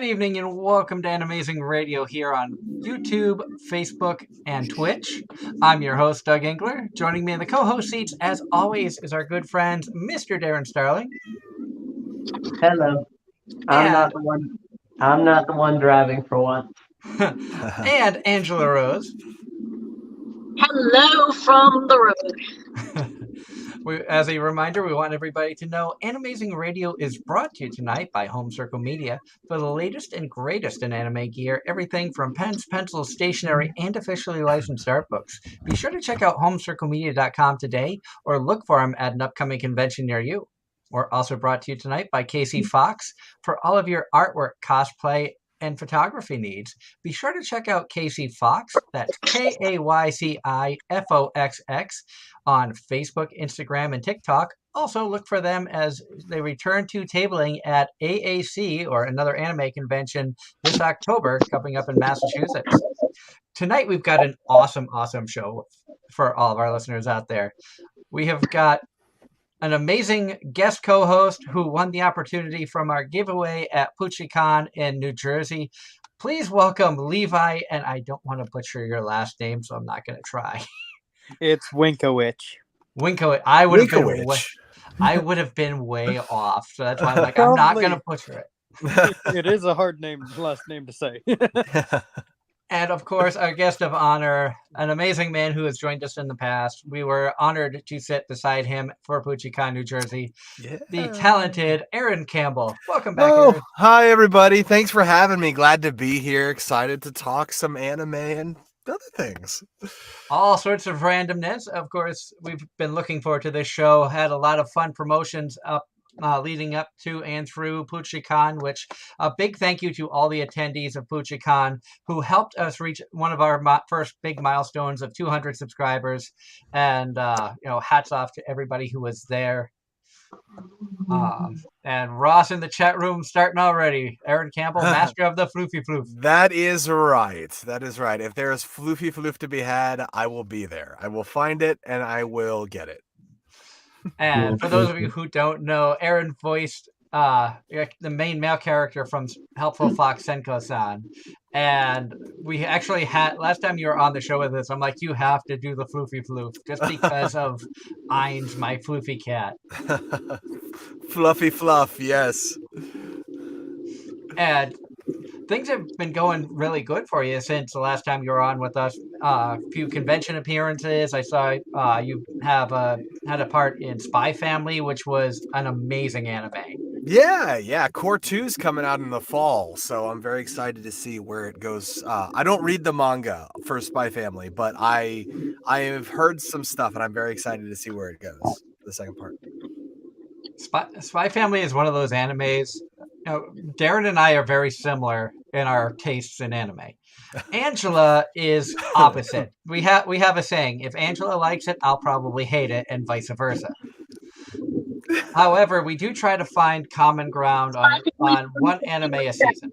Good evening and welcome to Anime-Zing Radio here on YouTube, Facebook, and Twitch. I'm your host, Doug Engler. Joining me in the co-host seats, as always, is our good friend, Mr. Darren Starling. Hello. I'm And, not the one. I'm not the one driving for once. and Angela Rose. Hello from the road. As a reminder, we want everybody to know Anime-Zing Radio is brought to you tonight by Home Circle Media for the latest and greatest in anime gear, everything from pens, pencils, stationery, and officially licensed art books. Be sure to check out homecirclemedia.com today or look for them at an upcoming convention near you. We're also brought to you tonight by Casey Fox for all of your artwork, cosplay, and photography needs. Be sure to check out Casey Fox, that's KAYCIFOXX, on Facebook, Instagram, and TikTok. Also, look for them as they return to tabling at AAC, or another anime convention, this October, coming up in Massachusetts. Tonight, we've got an awesome show for all of our listeners out there. We have got an amazing guest co-host who won the opportunity from our giveaway at Puchi Con in New Jersey. Please welcome Levi, and I don't want to butcher your last name, so I'm not going to try. It's Winkowich. Winkowich. I would have been way off, so that's why I'm like, I'm not going to butcher it. It is a hard last name to say. And of course, our guest of honor, an amazing man who has joined us in the past. We were honored to sit beside him for Puchi Con, New Jersey. Yeah. The talented Aaron Campbell. Welcome back, Aaron. Hi, everybody. Thanks for having me. Glad to be here. Excited to talk some anime and other things. All sorts of randomness. Of course, we've been looking forward to this show. Had a lot of fun promotions up leading up to and through Puchi Con, which a big thank you to all the attendees of Puchi Con who helped us reach one of our first big milestones of 200 subscribers. And, hats off to everybody who was there. And Ross in the chat room starting already. Aaron Campbell, master of the floofy floof. That is right. If there is floofy floof to be had, I will be there. I will find it and I will get it. And for those of you who don't know, Aaron voiced the main male character from Helpful Fox Senko-san. And we actually had, last time you were on the show with us, I'm like, you have to do the floofy floof just because of Ain's my floofy cat. Fluffy fluff, yes. And things have been going really good for you since the last time you were on with us. A few convention appearances. I saw you have had a part in Spy Family, which was an amazing anime. Yeah. Core 2's coming out in the fall, so I'm very excited to see where it goes. I don't read the manga for Spy Family, but I have heard some stuff, and I'm very excited to see where it goes, the second part. Spy Family is one of those animes. Darren and I are very similar in our tastes in anime. Angela is opposite. We have a saying: if Angela likes it, I'll probably hate it, and vice versa. However, we do try to find common ground on one anime a season.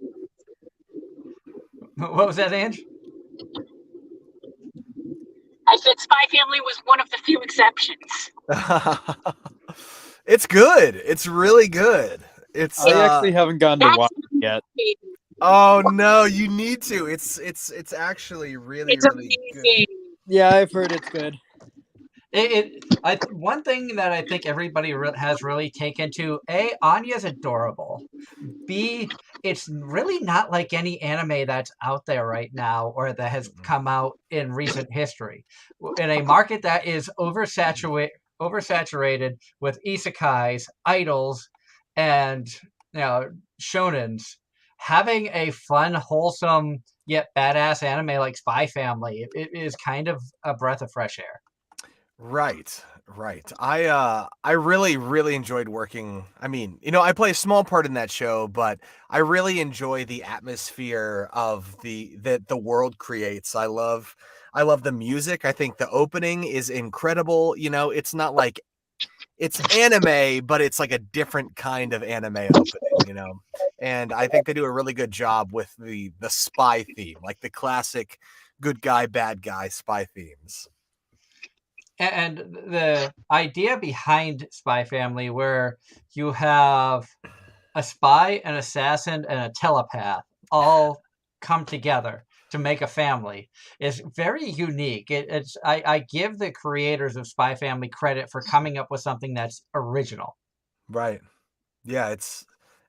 What was that, Ange? I said Spy Family was one of the few exceptions. It's good. It's really good. I actually haven't gotten to watch it yet. Oh no, you need to. It's actually really good. Yeah, I've heard it's good. One thing that I think everybody has really taken to: A, Anya's adorable. B, it's really not like any anime that's out there right now or that has come out in recent history. In a market that is oversaturated with isekais, idols, and shonens, having a fun, wholesome yet badass anime like Spy Family, it is kind of a breath of fresh air. Right. I really enjoyed working. I mean, I play a small part in that show, but I really enjoy the atmosphere of that the world creates. I love the music. I think the opening is incredible. It's not like it's anime, but it's like a different kind of anime opening, and I think they do a really good job with the spy theme, like the classic good guy, bad guy spy themes. And the idea behind Spy Family, where you have a spy, an assassin, and a telepath all come together to make a family is very unique. I give the creators of Spy Family credit for coming up with something that's original. Right. Yeah,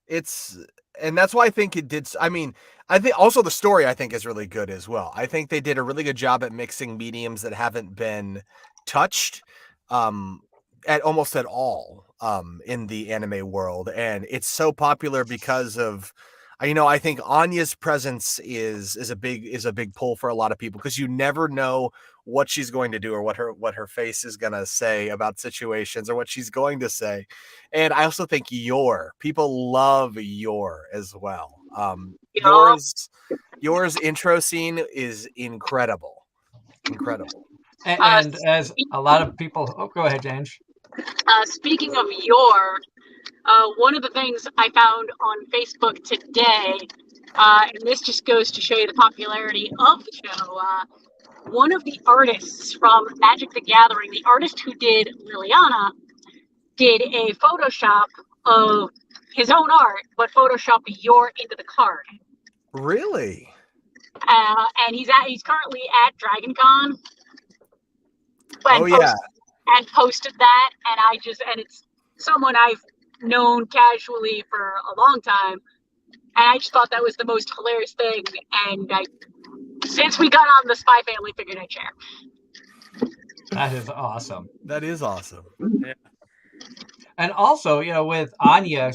it's and that's why I think it did. I mean, I think also the story I think is really good as well. I think they did a really good job at mixing mediums that haven't been touched at almost at all in the anime world, and it's so popular because of I think Anya's presence is a big pull for a lot of people because you never know what she's going to do or what her face is going to say about situations or what she's going to say. And I also think people love Yor as well. Yeah. Yor's intro scene is incredible. Incredible. And as a lot of people, go ahead, James. Speaking of one of the things I found on Facebook today, and this just goes to show you the popularity of the show, one of the artists from Magic the Gathering, the artist who did Liliana, did a Photoshop of his own art, but Photoshopped Yor into the card. Really? And he's currently at DragonCon. And posted that, and it's someone I've known casually for a long time, and I just thought that was the most hilarious thing. And since we got on the Spy Family, figured I'd share. That is awesome. That is awesome. Yeah. And also, with Anya,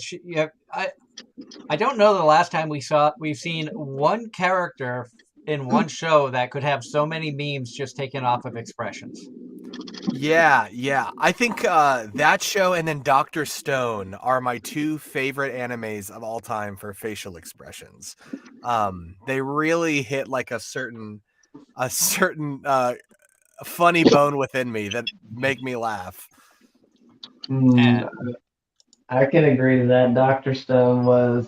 I don't know the last time we've seen one character in one show that could have so many memes just taken off of expressions. Yeah. I think that show and then Dr. Stone are my two favorite animes of all time for facial expressions. They really hit like a certain funny bone within me that make me laugh. I can agree to that. Dr. Stone was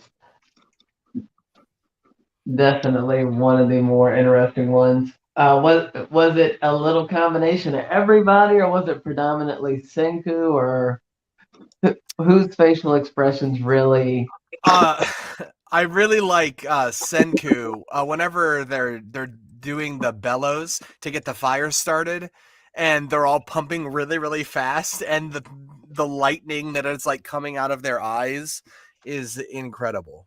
definitely one of the more interesting ones. Was it a little combination of everybody, or was it predominantly Senku, or whose facial expressions really? I really like Senku whenever they're doing the bellows to get the fire started, and they're all pumping really, really fast, and the lightning that is like coming out of their eyes is incredible.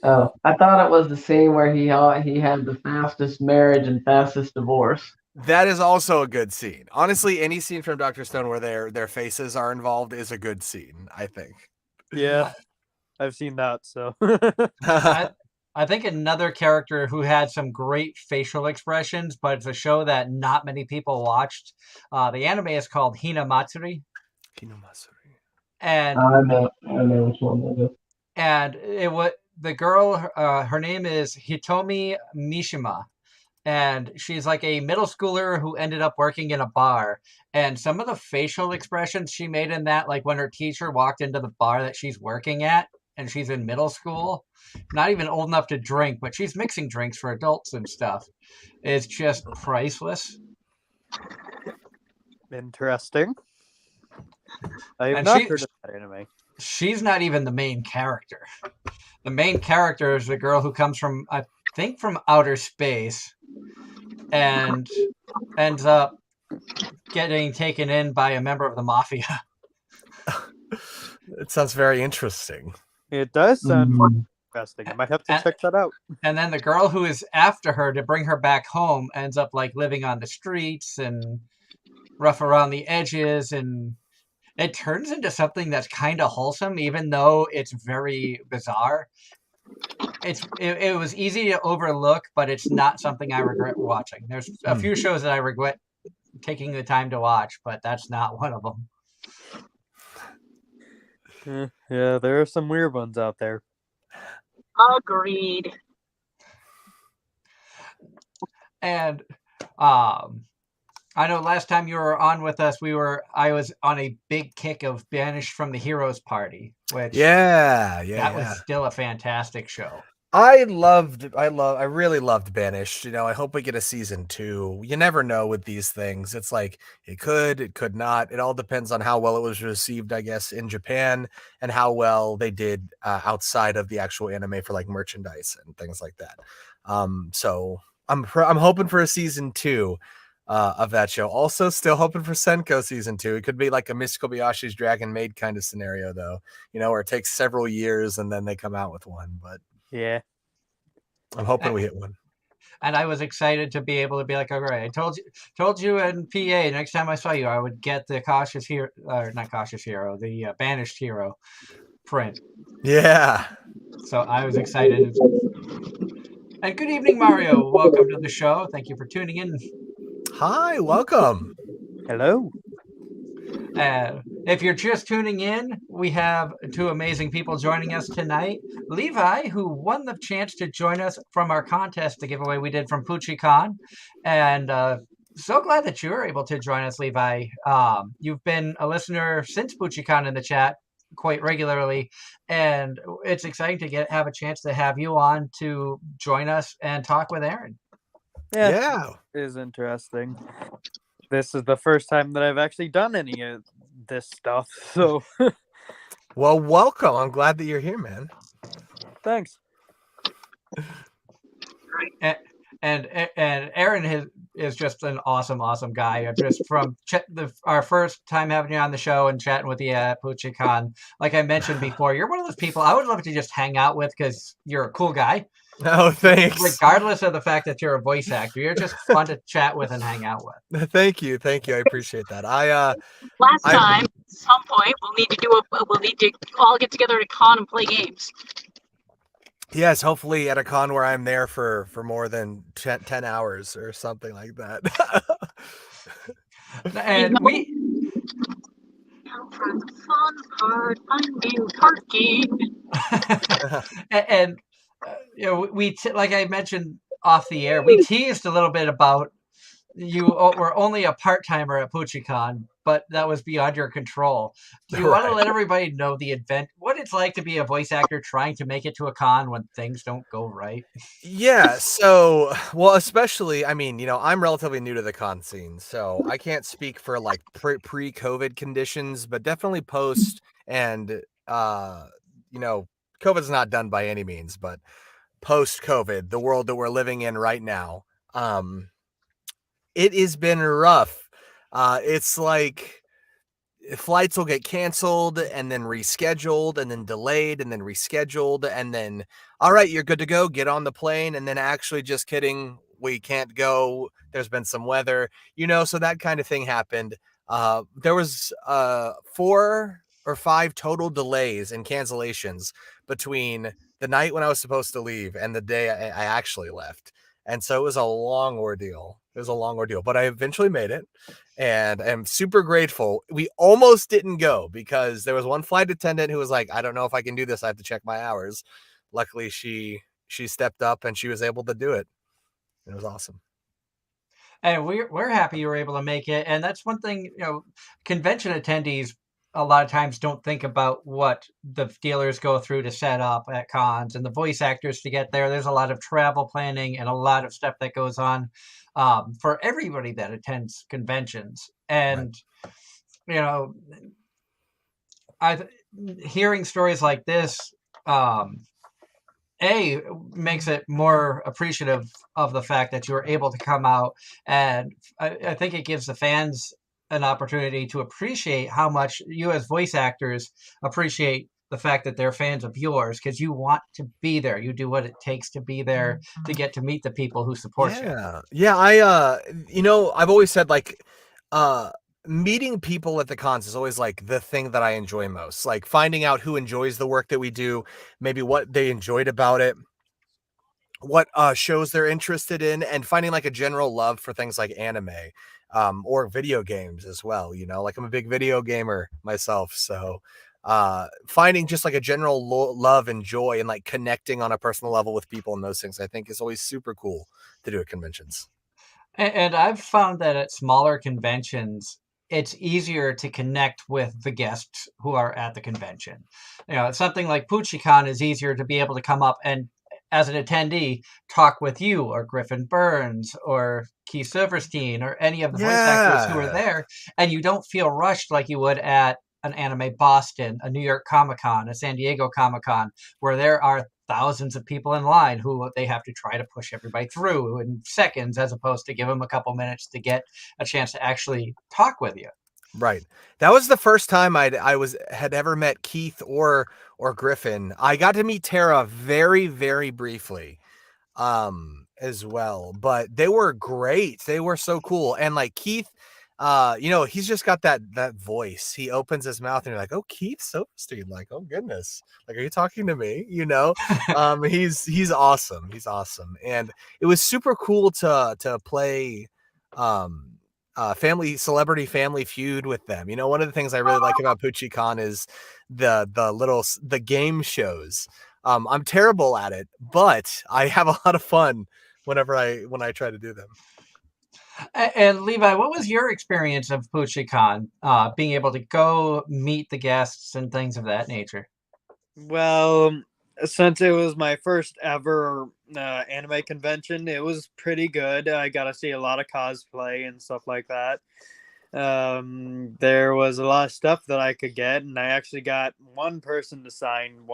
Oh, I thought it was the scene where he had the fastest marriage and fastest divorce. That is also a good scene. Honestly, any scene from Dr. Stone where their faces are involved is a good scene, I think. Yeah, I've seen that. So I think another character who had some great facial expressions, but it's a show that not many people watched. The anime is called Hinamatsuri. And I know which one that is. And the girl, her name is Hitomi Mishima, and she's like a middle schooler who ended up working in a bar. And some of the facial expressions she made in that, like when her teacher walked into the bar that she's working at, and she's in middle school, not even old enough to drink, but she's mixing drinks for adults and stuff. It's just priceless. Interesting. I have not heard of that anime. She's not even the main character. The main character is the girl who comes from, I think, from outer space and ends up getting taken in by a member of the mafia. It sounds very interesting. It does sound interesting. I might have to check that out. And then the girl who is after her to bring her back home ends up like living on the streets and rough around the edges, and it turns into something that's kind of wholesome, even though it's very bizarre. It was easy to overlook, but it's not something I regret watching. There's a few shows that I regret taking the time to watch, but that's not one of them. Yeah, there are some weird ones out there. Agreed. And I know last time you were on with us, I was on a big kick of Banished from the Heroes Party, which that was still a fantastic show. I really loved Banished. I hope we get a season 2. You never know with these things. It's like it could not. It all depends on how well it was received, I guess, in Japan and how well they did outside of the actual anime for like merchandise and things like that. So I'm hoping for a season 2 of that show. Also, still hoping for Senko season 2. It could be like a Miss Kobayashi's Dragon Maid kind of scenario, though. Where it takes several years and then they come out with one, but. Yeah. I'm hoping we hit one. And I was excited to be able to be like, all right, I told you in PA next time I saw you, I would get the Cautious Hero, or not Cautious Hero, the Banished Hero print. Yeah. So I was excited. And good evening, Mario. Welcome to the show. Thank you for tuning in. Hi, welcome. Hello. If you're just tuning in, we have 2 amazing people joining us tonight. Levi, who won the chance to join us from our contest, the giveaway we did from Puchi Con. And so glad that you were able to join us, Levi. You've been a listener since Puchi Con in the chat quite regularly, and it's exciting to have a chance to have you on to join us and talk with Aaron. Yeah. It is interesting. This is the first time that I've actually done any of this stuff, so. Well, welcome. I'm glad that you're here, man. Thanks. And Aaron is just an awesome guy. Just from our first time having you on the show and chatting with you at Puchi Con, like I mentioned before, you're one of those people I would love to just hang out with because you're a cool guy. Oh, thanks. Regardless of the fact that you're a voice actor, you're just fun to chat with and hang out with. Thank you. I appreciate that. Last time, at some point, we'll need to all get together at a con and play games. Yes, hopefully at a con where I'm there for more than 10 hours or something like that. And we. Now for the fun part, finding parking. And we like I mentioned off the air, we teased a little bit about you were only a part-timer at Puchi Con, but that was beyond your control. Do you want to let everybody know what it's like to be a voice actor trying to make it to a con when things don't go right? Yeah, so, well, especially, I'm relatively new to the con scene, so I can't speak for like pre-COVID conditions, but definitely post and, COVID's not done by any means, but post-COVID, the world that we're living in right now, it has been rough. It's like flights will get canceled and then rescheduled and then delayed and then rescheduled and then, all right, you're good to go. Get on the plane. And then actually, just kidding, we can't go. There's been some weather, so that kind of thing happened. There was 4 or 5 total delays and cancellations between the night when I was supposed to leave and the day I actually left. And so it was a long ordeal. But I eventually made it and I'm super grateful. We almost didn't go because there was one flight attendant who was like, I don't know if I can do this. I have to check my hours. Luckily, she stepped up and she was able to do it. It was awesome. And we're happy you were able to make it. And that's one thing, convention attendees a lot of times don't think about what the dealers go through to set up at cons and the voice actors to get there. There's a lot of travel planning and a lot of stuff that goes on for everybody that attends conventions. And, hearing stories like this, makes it more appreciative of the fact that you were able to come out. And I think it gives the fans an opportunity to appreciate how much you as voice actors appreciate the fact that they're fans of yours because you want to be there. You do what it takes to be there to get to meet the people who support you. Yeah. I've always said meeting people at the cons is always like the thing that I enjoy most, like finding out who enjoys the work that we do, maybe what they enjoyed about it, what shows they're interested in, and finding like a general love for things like anime or video games as well. Like I'm a big video gamer myself. So finding just like a general love and joy and like connecting on a personal level with people and those things, I think is always super cool to do at conventions. And I've found that at smaller conventions, it's easier to connect with the guests who are at the convention. Something like Puchi Con is easier to be able to come up and as an attendee, talk with you or Griffin Burns or Keith Silverstein or any of the voice actors who are there, and you don't feel rushed like you would at an Anime Boston, a New York Comic-Con, a San Diego Comic-Con, where there are thousands of people in line who they have to try to push everybody through in seconds, as opposed to give them a couple minutes to get a chance to actually talk with you. Right. That was the first time had ever met Keith or Griffin. I got to meet Tara very, very briefly as well, but they were great. They were so cool. And like Keith, he's just got that voice. He opens his mouth and you're like, oh, Keith Silverstein, like, oh goodness, like, are you talking to me? He's awesome. He's awesome. And it was super cool to play celebrity family feud with them. One of the things I really like about Puchi Con is the game shows. I'm terrible at it, but I have a lot of fun when I try to do them. And Levi, what was your experience of Puchi Con, being able to go meet the guests and things of that nature? Well, since it was my first ever anime convention, it was pretty good. I got to see a lot of cosplay and stuff like that. There was a lot of stuff that I could get, and I actually got one person to sign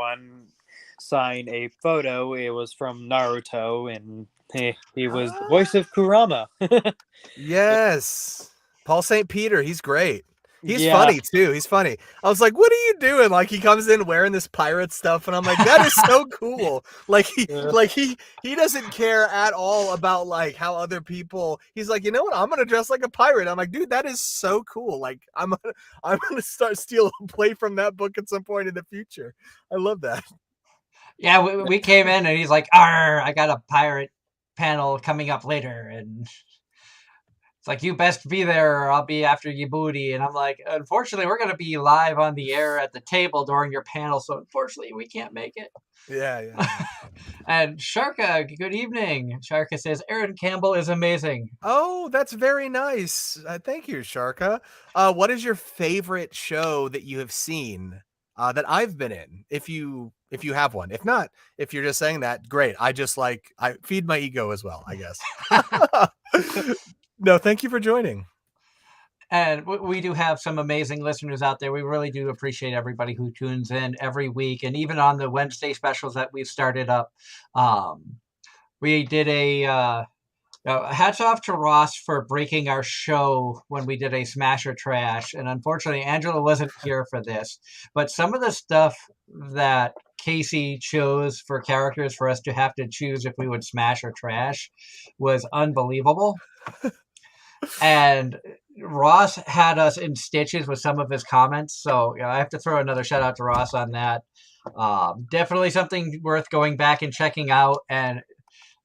a photo. It was from Naruto, and he was the voice of Kurama. Yes, Paul St. Peter. He's great. He's funny too. He's funny. I was like, what are you doing? Like, he comes in wearing this pirate stuff, and I'm like, that is so cool. Like he doesn't care at all about like how other people. He's like, you know what? I'm gonna dress like a pirate. I'm like, dude, that is so cool. Like, I'm gonna start steal a play from that book at some point in the future. I love that. Yeah, we came in and he's like, "Arr, I got a pirate panel coming up later," and it's like, you best be there or I'll be after you booty. And I'm like, unfortunately, we're going to be live on the air at the table during your panel. So unfortunately, we can't make it. Yeah. And Sharka, good evening. Sharka says, Aaron Campbell is amazing. Oh, that's very nice. Thank you, Sharka. What is your favorite show that you have seen that I've been in? If you have one. If not, if you're just saying that, great. I feed my ego as well, I guess. No, thank you for joining. And we do have some amazing listeners out there. We really do appreciate everybody who tunes in every week. And even on the Wednesday specials that we've started up, we did hats off to Ross for breaking our show when we did a Smash or Trash. And unfortunately, Angela wasn't here for this. But some of the stuff that Casey chose for characters for us to have to choose if we would smash or trash was unbelievable. And Ross had us in stitches with some of his comments. So I have to throw another shout out to Ross on that. Definitely something worth going back and checking out. And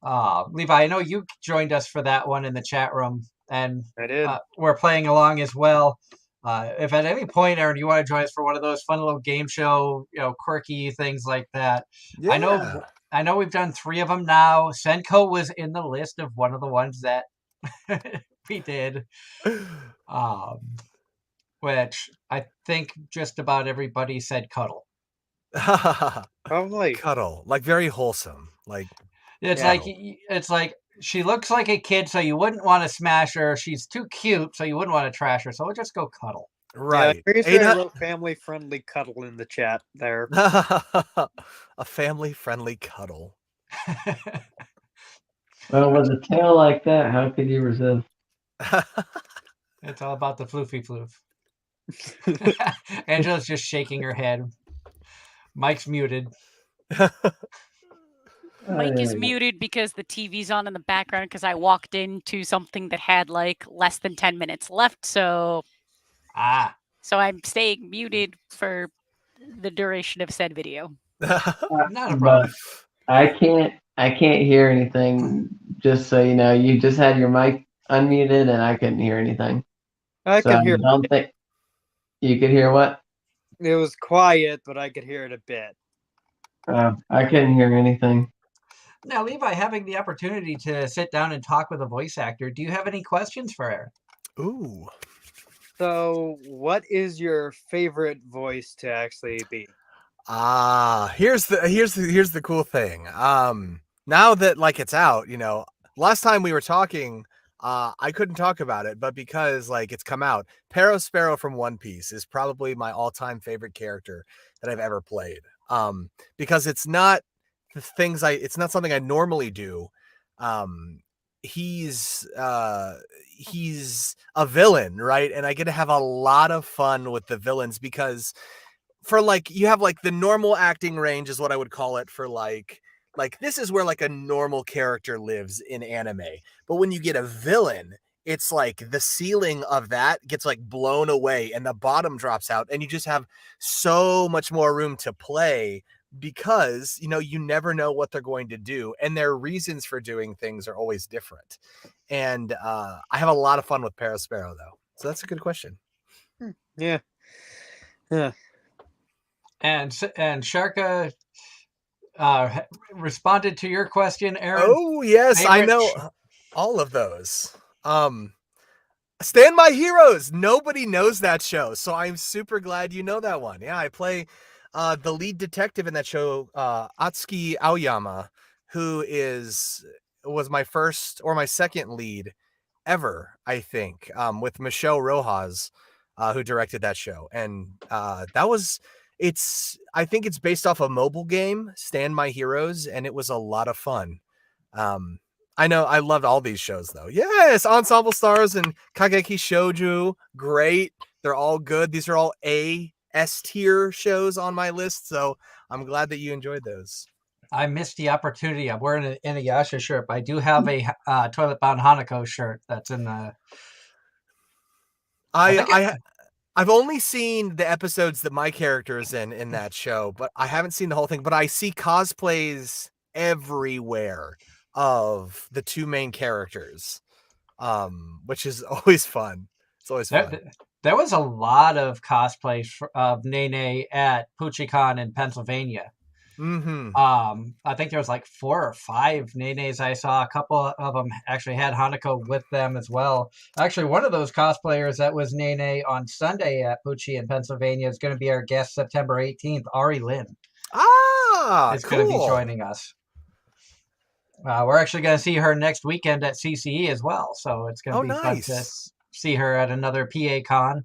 Levi, I know you joined us for that one in the chat room, and I did. We're playing along as well. If at any point, Aaron, you want to join us for one of those fun little game show, quirky things like that. Yeah. I know we've done 3 of them now. Senko was in the list of one of the ones that we did, which I think just about everybody said cuddle. Probably cuddle, like very wholesome. Like it's like she looks like a kid, so you wouldn't want to smash her. She's too cute, so you wouldn't want to trash her. So we'll just go cuddle. Right. Yeah, pretty sure I wrote family-friendly cuddle in the chat there. A family-friendly cuddle. Well, with a tail like that, how could you resist? It's all about the floofy floof. Angela's just shaking her head. Mike's muted. Mike is muted because the TV's on in the background because I walked into something that had like less than 10 minutes left. So I'm staying muted for the duration of said video. Not a problem. I can't hear anything. Just so you know, you just had your mic unmuted and I couldn't hear anything. I could hear. I don't think you could hear what? It was quiet, but I could hear it a bit. I couldn't hear anything. Now, Levi, having the opportunity to sit down and talk with a voice actor, do you have any questions for Aaron? Ooh. So, what is your favorite voice to actually be? Here's the cool thing. Now that like it's out, last time we were talking, I couldn't talk about it, but because like it's come out, Sparrow from One Piece is probably my all-time favorite character that I've ever played. Because it's not it's not something I normally do. He's a villain, right? And I get to have a lot of fun with the villains because for like you have like the normal acting range is what I would call it for like this is where like a normal character lives in anime. But when you get a villain, it's like the ceiling of that gets like blown away and the bottom drops out and you just have so much more room to play because you never know what they're going to do and their reasons for doing things are always different. And I have a lot of fun with Sparrow though. So that's a good question. Yeah. And Sharka responded to your question, Aaron. Oh yes, I know all of those. Stand By Heroes. Nobody knows that show, so I'm super glad you know that one. Yeah, I play the lead detective in that show, Atsuki Aoyama, who was my first or my second lead ever, I think, with Michelle Rojas, who directed that show. And I think it's based off a mobile game, Stand My Heroes, and it was a lot of fun. I know I loved all these shows though. Yes, Ensemble Stars and Kageki Shoujo, great. They're all good. These are all S tier shows on my list, so I'm glad that you enjoyed those. I missed the opportunity. I'm wearing an Inuyasha shirt, but I do have a Toilet Bound Hanako shirt that's in the. I've only seen the episodes that my character is in that show, but I haven't seen the whole thing. But I see cosplays everywhere of the two main characters, which is always fun. It's always fun. There was a lot of cosplays of Nene at Puchi Con in Pennsylvania. Mm-hmm. I think there was like 4 or 5 Nenes I saw. A couple of them actually had Hanako with them as well. Actually, one of those cosplayers that was Nene on Sunday at Puchi in Pennsylvania is going to be our guest September 18th, Ari Lynn. Is cool. going to be joining us. We're actually going to see her next weekend at CCE as well. So it's going to be fun to see her at another PA Con.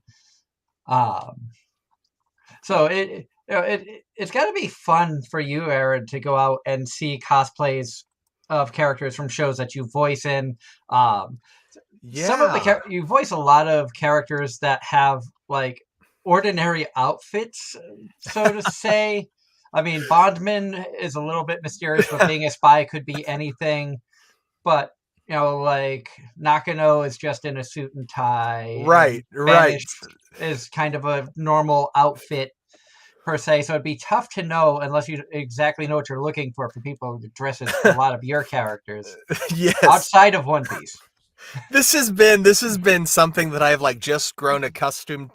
So it's got to be fun for you, Aaron, to go out and see cosplays of characters from shows that you voice in. Some of you voice a lot of characters that have like ordinary outfits, so to say. I mean, Bondman is a little bit mysterious, but being a spy could be anything. But like Nakano is just in a suit and tie. Right. Is kind of a normal outfit per se, so it'd be tough to know unless you exactly know what you're looking for people who dress as a lot of your characters. Yes. Outside of One Piece. This has been something that I've like just grown accustomed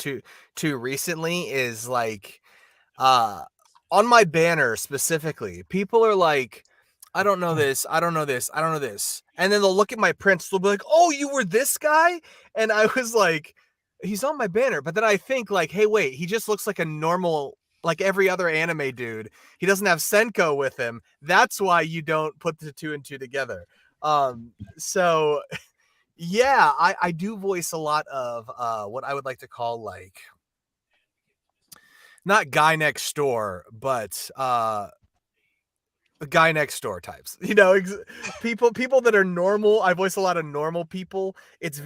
to recently is like on my banner specifically, people are like, I don't know this. And then they'll look at my prints, they'll be like, oh, you were this guy? And I was like, he's on my banner. But then I think like, hey, wait, he just looks like a normal, like every other anime dude. He doesn't have Senko with him. That's why you don't put the 2 and 2 together. So yeah, I do voice a lot of what I would like to call like, not guy next door, but the guy next door types, people that are normal. I voice a lot of normal people. It's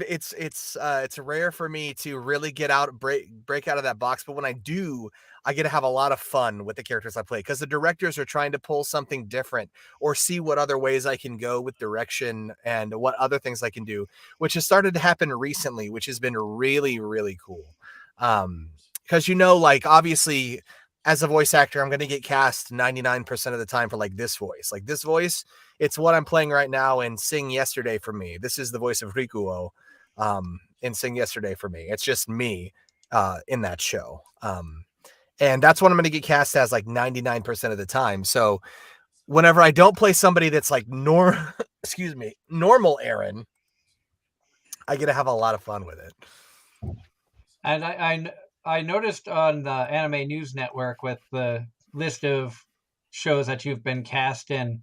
rare for me to really break out of that box. But when I do, I get to have a lot of fun with the characters I play because the directors are trying to pull something different or see what other ways I can go with direction and what other things I can do, which has started to happen recently, which has been really, really cool. Because, like, obviously, as a voice actor, I'm going to get cast 99% of the time for, like, this voice. Like, this voice, it's what I'm playing right now in Sing Yesterday for me. This is the voice of Rikuo in Sing Yesterday for me. It's just me in that show. And that's what I'm going to get cast as, like, 99% of the time. So whenever I don't play somebody that's, like, normal Aaron, I get to have a lot of fun with it. And I noticed on the Anime News Network with the list of shows that you've been cast in.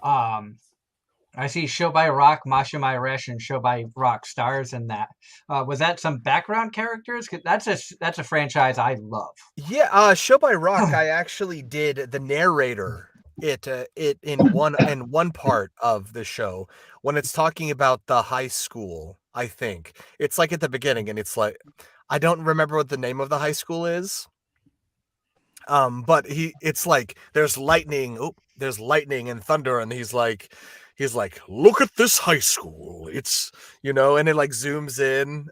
I see Show by Rock, Masha My Resh, and Show by Rock stars in that. Was that some background characters? 'Cause that's a franchise I love. Yeah, Show by Rock, I actually did the narrator. It in one part of the show when it's talking about the high school. I think it's like at the beginning, and it's like I don't remember what the name of the high school is. But it's like there's lightning. Oh, there's lightning and thunder, and he's like, look at this high school. It's and it like zooms in.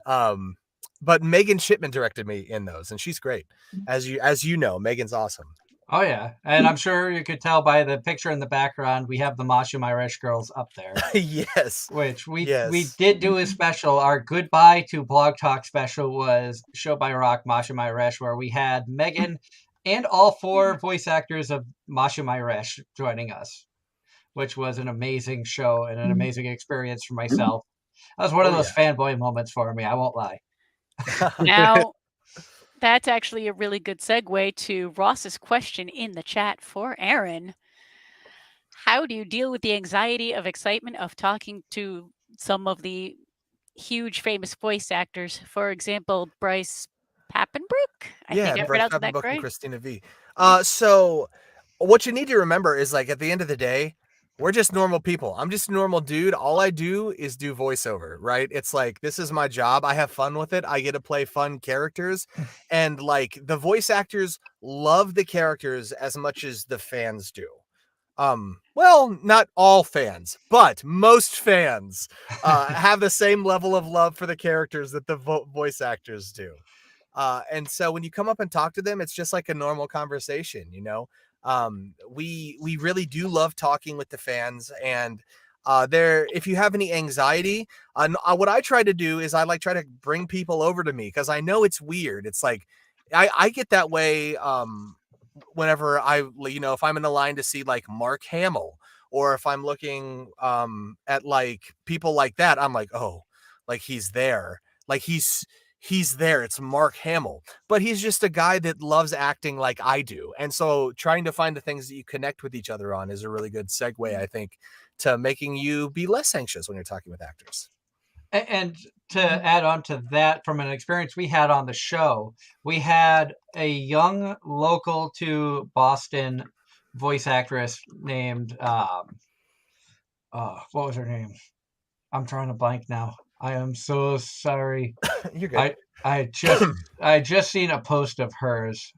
But Megan Shipman directed me in those, and she's great. As you know, Megan's awesome. Oh yeah, and I'm sure you could tell by the picture in the background. We have the Masha My Resh girls up there. Yes, which we yes. did do a special. Our goodbye to Blog Talk special was Show by Rock, Masha My Resh, where we had Megan and all 4 voice actors of Masha My Resh joining us, which was an amazing show and an amazing experience for myself. That was one of those fanboy moments for me. I won't lie. Now, that's actually a really good segue to Ross's question in the chat for Aaron. How do you deal with the anxiety of excitement of talking to some of the huge famous voice actors? For example, Bryce Papenbrook? I think I Bryce pronounced that Papenbrook and correct. Christina V. So what you need to remember is like at the end of the day, we're just normal people. I'm just a normal dude. All I do is do voiceover, right? It's like this is my job. I have fun with it. I get to play fun characters. And like the voice actors love the characters as much as the fans do. Well, not all fans, but most fans have the same level of love for the characters that the voice actors do. And so when you come up and talk to them, it's just like a normal conversation, we really do love talking with the fans, and if you have any anxiety, what I try to do is I try to bring people over to me because I know it's weird. It's like I get that way whenever if I'm in a line to see like Mark Hamill, or if I'm looking at like people like that, I'm like, oh, like he's there, like he's there. It's Mark Hamill, but he's just a guy that loves acting like I do. And so trying to find the things that you connect with each other on is a really good segue, I think, to making you be less anxious when you're talking with actors. And to add on to that, from an experience we had on the show, we had a young local to Boston voice actress named, what was her name? I'm trying to blank now. I am so sorry. You're good. I just seen a post of hers.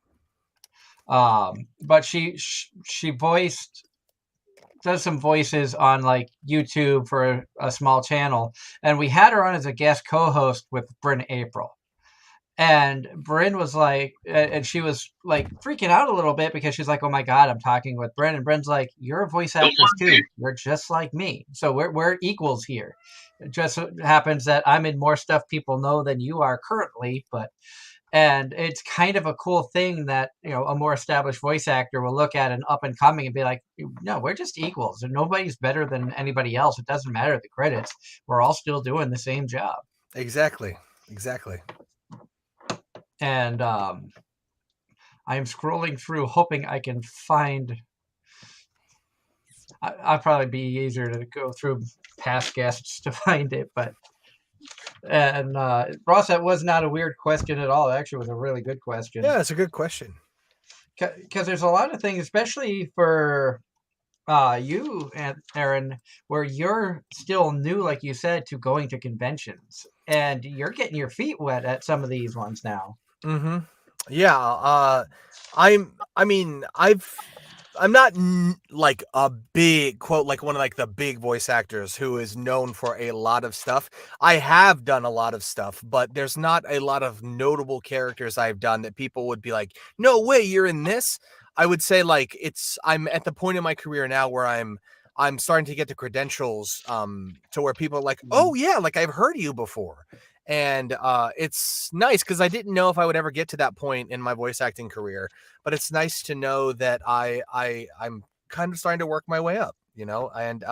But she does some voices on like YouTube for a small channel, and we had her on as a guest co-host with Bryn April. And Bryn was like, and she was like freaking out a little bit because she's like, "Oh my God, I'm talking with Bryn." And Bryn's like, "You're a voice actress too. You're just like me. So we're equals here. It just happens that I'm in more stuff people know than you are currently, and it's kind of a cool thing that a more established voice actor will look at an up and coming and be like, no, we're just equals and nobody's better than anybody else. It doesn't matter the credits. We're all still doing the same job." Exactly. And I'm scrolling through hoping I can find. I'll probably be easier to go through past guests to find it, but. And Ross, that was not a weird question at all. It actually was a really good question. Yeah, it's a good question. Because there's a lot of things, especially for you, Aaron, where you're still new, like you said, to going to conventions, and you're getting your feet wet at some of these ones now. Mm-hmm. Yeah. I'm not like a big quote, like one of like the big voice actors who is known for a lot of stuff. I have done a lot of stuff, but there's not a lot of notable characters I've done that people would be like, no way, you're in this. I would say like I'm at the point in my career now where I'm starting to get the credentials to where people are like, oh yeah, like I've heard you before. And it's nice because I didn't know if I would ever get to that point in my voice acting career, but it's nice to know that I'm kind of starting to work my way up, you know, and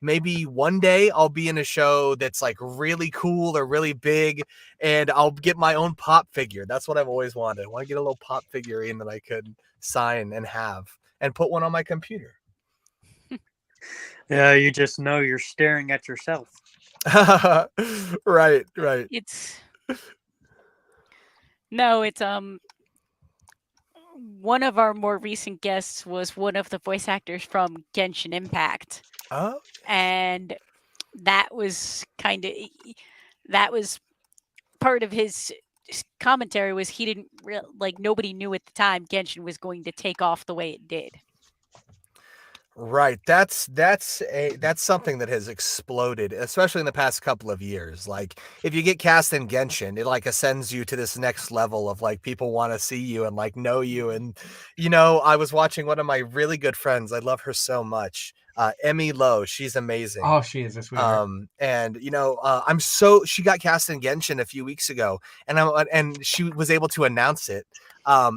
maybe one day I'll be in a show that's like really cool or really big, and I'll get my own pop figure. That's what I've always wanted. I want to get a little pop figurine that I could sign and have and put one on my computer. Yeah, you just know you're staring at yourself. Right. It's one of our more recent guests was one of the voice actors from Genshin Impact. Oh, and that was part of his commentary was he didn't nobody knew at the time Genshin was going to take off the way it did. right. That's something that has exploded, especially in the past couple of years. Like if you get cast in Genshin, it like ascends you to this next level of like people want to see you and like know you. And you know, I was watching one of my really good friends. I love her so much. Emmy Lowe, she's amazing. Oh, she is a sweetheart. And you know, she got cast in Genshin a few weeks ago, and she was able to announce it.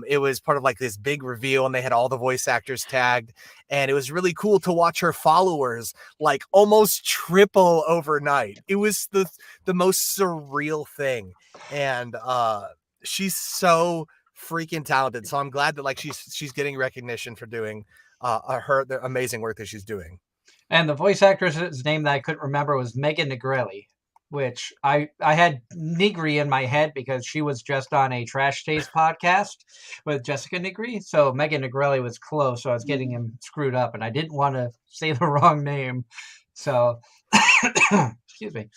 It was part of like this big reveal, and they had all the voice actors tagged, and it was really cool to watch her followers like almost triple overnight. It was the most surreal thing, and she's so freaking talented. So I'm glad that like she's getting recognition for doing the amazing work that she's doing. And the voice actress's name that I couldn't remember was Megan Negrelli, which I had Nigri in my head because she was just on a Trash Taste podcast with Jessica Nigri. So Megan Negrelli was close, so I was getting him screwed up, and I didn't want to say the wrong name. So, excuse me.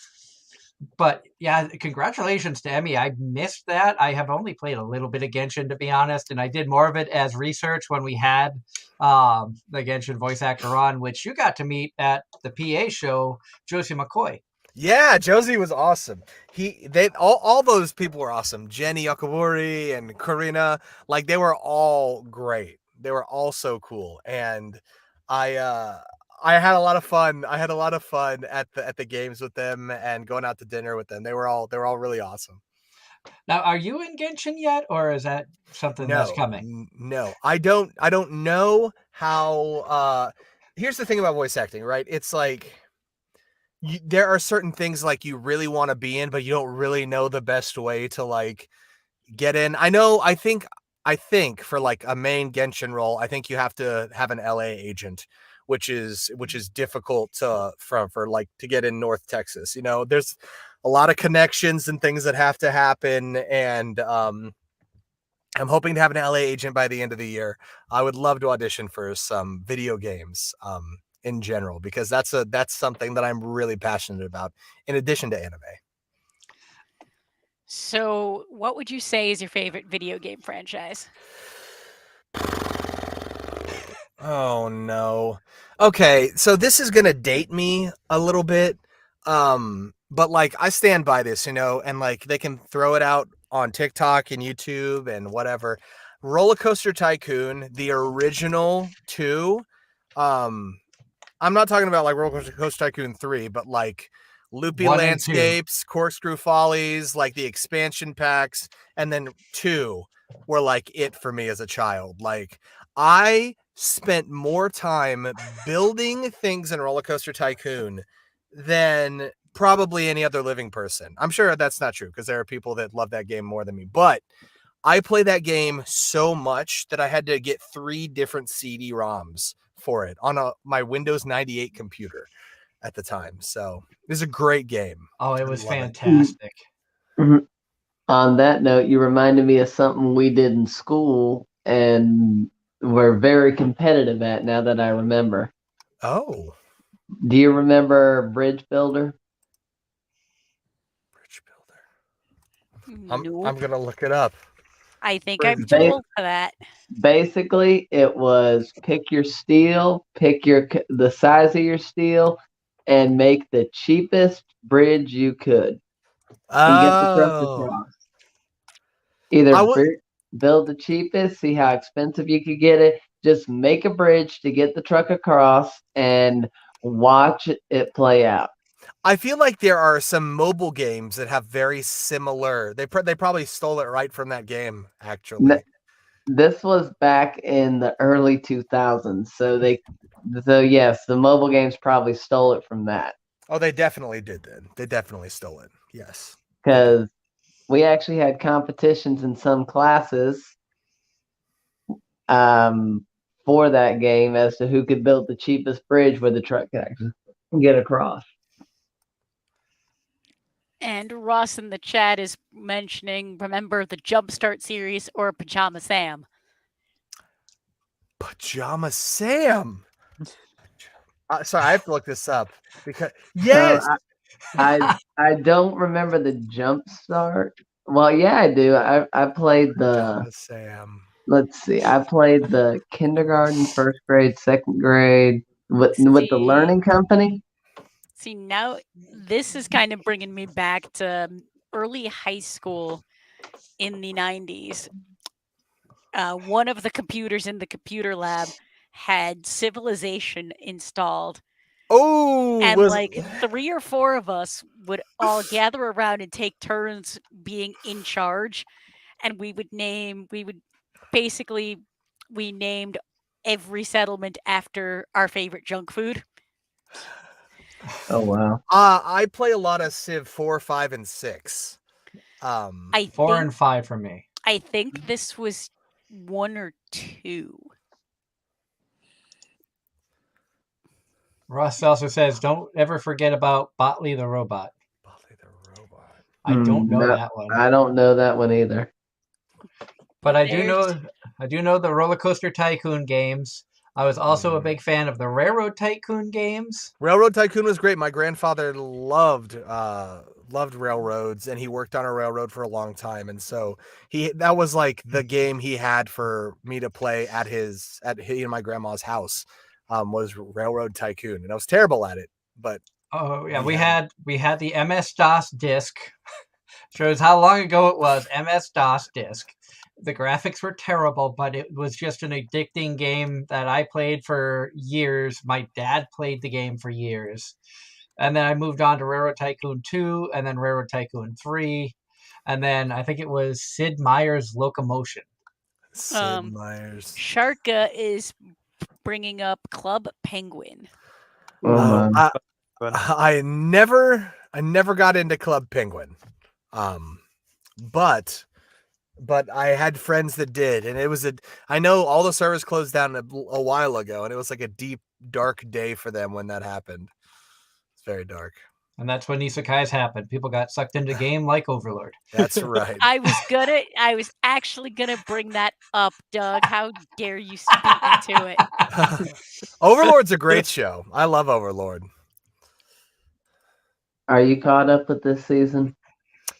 But yeah, congratulations to Emmy. I missed that. I have only played a little bit of Genshin, to be honest, and I did more of it as research when we had the Genshin voice actor on, which you got to meet at the PA show, Josie McCoy. Yeah, Josie was awesome. All those people were awesome. Jenny Yakaburi and Karina, like they were all great. They were all so cool, and I had a lot of fun. I had a lot of fun at the games with them and going out to dinner with them. They were all really awesome. Now, are you in Genshin yet, or is that something that's coming? No, I don't know how. Here's the thing about voice acting, right? It's like there are certain things like you really want to be in, but you don't really know the best way to like get in. I think for like a main Genshin role, I think you have to have an LA agent, which is difficult to get in North Texas. You know, there's a lot of connections and things that have to happen, and I'm hoping to have an LA agent by the end of the year. I would love to audition for some video games in general, because that's something that I'm really passionate about in addition to anime. So what would you say is your favorite video game franchise? Oh no. Okay, so this is gonna date me a little bit. But like I stand by this, you know, and like they can throw it out on TikTok and YouTube and whatever. Roller Coaster Tycoon, the original 2. I'm not talking about like Roller Coaster Tycoon 3, but like Loopy Landscapes, Corkscrew Follies, like the expansion packs, and then 2 were like it for me as a child. Like I spent more time building things in Roller Coaster Tycoon than probably any other living person. I'm sure that's not true because there are people that love that game more than me, but I play that game so much that I had to get 3 different CD-ROMs for it on my Windows 98 computer at the time. So it was a great game. Oh, it was fantastic. Mm-hmm. On that note, you reminded me of something we did in school and we're very competitive at now that I remember. Oh. Do you remember Bridge Builder? Bridge Builder. Nope. I'm going to look it up. I think I'm too old for that. Basically, it was pick your steel, pick the size of your steel, and make the cheapest bridge you could. And get the truck across. Either build the cheapest, see how expensive you could get it. Just make a bridge to get the truck across and watch it play out. I feel like there are some mobile games that have very similar. They probably stole it right from that game, actually. this was back in the early 2000s. So yes, the mobile games probably stole it from that. Oh, they definitely did then. They definitely stole it. Yes. Because we actually had competitions in some classes for that game as to who could build the cheapest bridge where the truck could actually get across. And Ross in the chat is mentioning, remember the Jumpstart series or Pajama Sam? Pajama Sam. Sorry, I have to look this up because yes. So I don't remember the jump start. Well, yeah, I do. I played Pajama the. Sam. Let's see. I played the kindergarten, first grade, second grade with the learning company. See, now this is kind of bringing me back to early high school in the 90s. One of the computers in the computer lab had Civilization installed. Oh, And like 3 or 4 of us would all gather around and take turns being in charge. And we named every settlement after our favorite junk food. Oh wow! I play a lot of Civ 4, 5, and 6. 4 and 5 for me. I think this was 1 or 2. Ross also says, "Don't ever forget about Botley the robot." Botley the robot. I don't know No, that one, I don't know that one either. but I do know the Roller Coaster Tycoon games. I was also a big fan of the Railroad Tycoon games. Railroad Tycoon was great. My grandfather loved railroads, and he worked on a railroad for a long time, and so that was like the game he had for me to play at my grandma's house. Was Railroad Tycoon, and I was terrible at it, but oh yeah, we had the MS-DOS disc. Shows how long ago it was. MS-DOS disc. The graphics were terrible, but it was just an addicting game that I played for years. My dad played the game for years. And then I moved on to Railroad Tycoon 2, and then Railroad Tycoon 3, and then I think it was Sid Meier's Locomotion. Sid Meier's. Sharka is bringing up Club Penguin. I never got into Club Penguin. But I had friends that did, and I know all the servers closed down a while ago, and it was like a deep, dark day for them when that happened. It's very dark. And that's when isekais happened. People got sucked into game like Overlord. That's right. I was actually gonna bring that up, Doug. How dare you speak into it? Overlord's a great show. I love Overlord. Are you caught up with this season?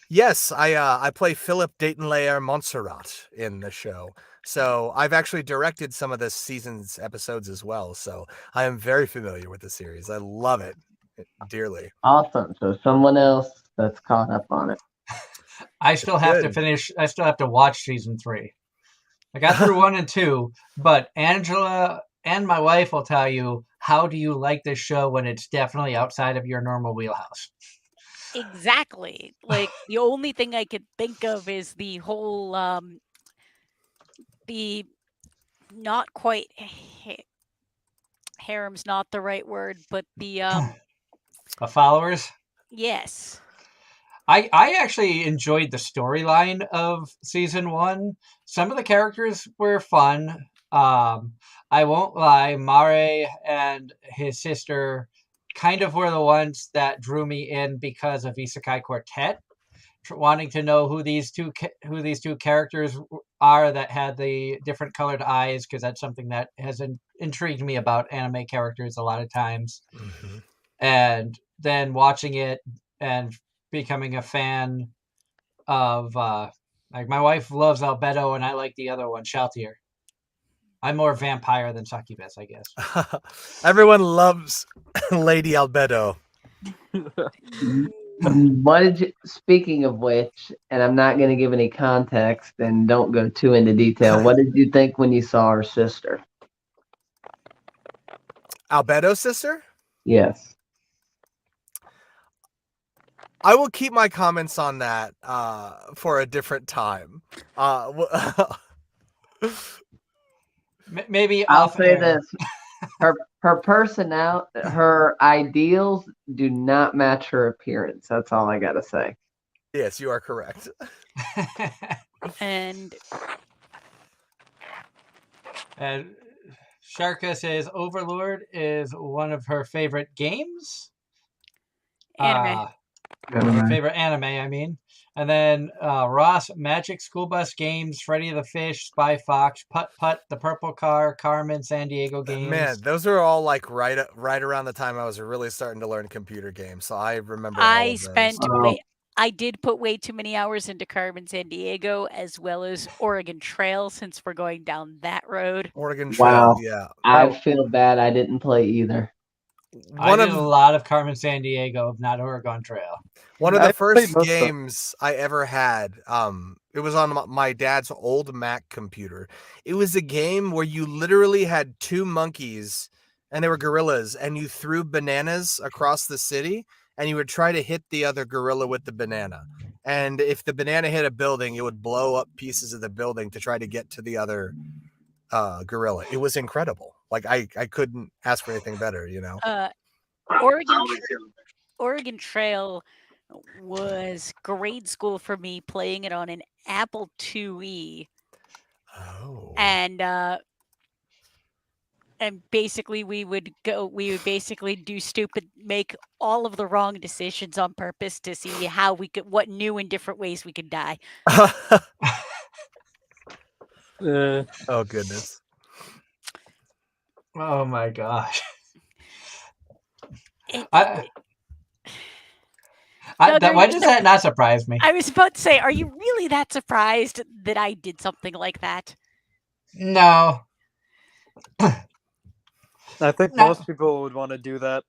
Yes, I play Philip Dayton-Layer Montserrat in the show. So I've actually directed some of this season's episodes as well. So I am very familiar with the series. I love it dearly. Awesome. So someone else that's caught up on it. I still have to finish. I still have to watch season 3. I got through 1 and 2, but Angela and my wife will tell you, how do you like this show when it's definitely outside of your normal wheelhouse? Exactly. Like the only thing I could think of is the whole the not quite harem's not the right word, but the followers. Yes. I actually enjoyed the storyline of season 1. Some of the characters were fun. I won't lie, Mare and his sister kind of were the ones that drew me in because of Isekai Quartet, wanting to know who these two characters are that had the different colored eyes, because that's something that has intrigued me about anime characters a lot of times. Mm-hmm. And then watching it and becoming a fan of like my wife loves Albedo and I like the other one, Shoutier. I'm more vampire than succubus, I guess. Everyone loves Lady Albedo. Speaking of which, and I'm not going to give any context and don't go too into detail, what did you think when you saw her sister? Albedo's sister? Yes. I will keep my comments on that for a different time. Maybe I'll off say air. this: her personality, her ideals do not match her appearance. That's all I gotta say. Yes, you are correct. And And Sharka says Overlord is one of her favorite games. anime. One of her favorite anime, I mean. And then Ross, Magic School Bus Games, Freddy the Fish, Spy Fox, Putt Putt, The Purple Car, Carmen, San Diego Games. Man, those are all like right around the time I was really starting to learn computer games. So I remember all of those. I did put way too many hours into Carmen San Diego as well as Oregon Trail since we're going down that road. Oregon Trail, yeah. I feel bad I didn't play either. I did a lot of Carmen San Diego, not Oregon Trail. One of the first games I ever had, it was on my dad's old Mac computer. It was a game where you literally had two monkeys, and they were gorillas, and you threw bananas across the city, and you would try to hit the other gorilla with the banana. And if the banana hit a building, it would blow up pieces of the building to try to get to the other gorilla. It was incredible. Like I couldn't ask for anything better, you know. Oregon Trail was grade school for me, playing it on an Apple IIe. Oh. And basically we would basically make all of the wrong decisions on purpose to see what new and different ways we could die. Oh goodness. Oh my gosh. Why does that not surprise me? I was about to say, are you really that surprised that I did something like that? No. I think most people would want to do that.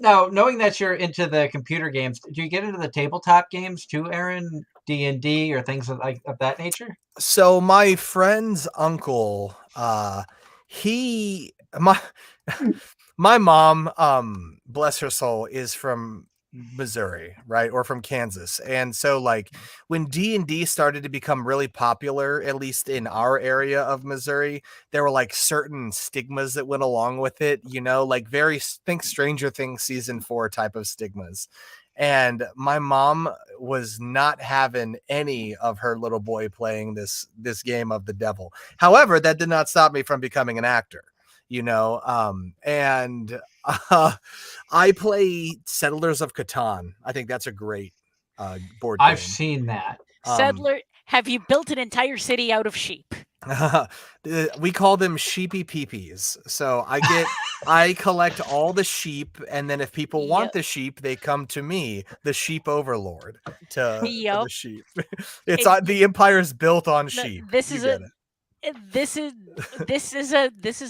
Now, knowing that you're into the computer games, do you get into the tabletop games too, Aaron? D&D or things of that nature? So my friend's uncle, my mom, bless her soul, is from Missouri, right? Or from Kansas. And so like when D&D started to become really popular, at least in our area of Missouri, there were like certain stigmas that went along with it, you know, like think Stranger Things season 4 type of stigmas. And my mom was not having any of her little boy playing this game of the devil. However, that did not stop me from becoming an actor, you know. I play Settlers of Catan. I think that's a great board game. I've seen that. Have you built an entire city out of sheep? We call them sheepy peepees. So I collect all the sheep, and then if people want the sheep, they come to me, the sheep overlord, for the sheep. It's the empire's built on sheep. This is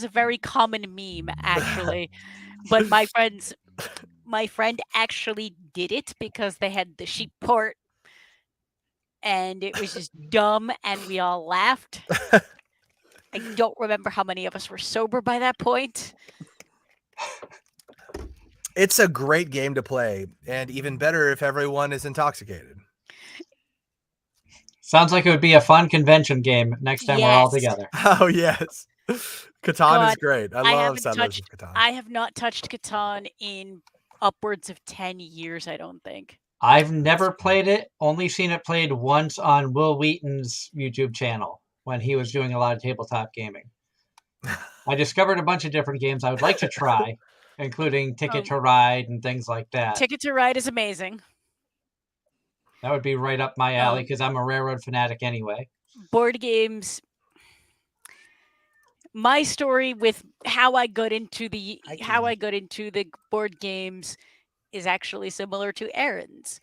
a very common meme, actually. But my friend actually did it because they had the sheep port, and it was just dumb, and we all laughed. I don't remember how many of us were sober by that point. It's a great game to play, and even better if everyone is intoxicated. Sounds like it would be a fun convention game next time we're all together. Oh, yes. Catan is great. I love Settlers of Catan. I have not touched Catan in upwards of 10 years, I don't think. I've never played it, only seen it played once on Will Wheaton's YouTube channel when he was doing a lot of tabletop gaming. I discovered a bunch of different games I would like to try, including Ticket to Ride and things like that. Ticket to Ride is amazing. That would be right up my alley because I'm a railroad fanatic anyway. Board games. My story with how I got into the board games is actually similar to Aaron's.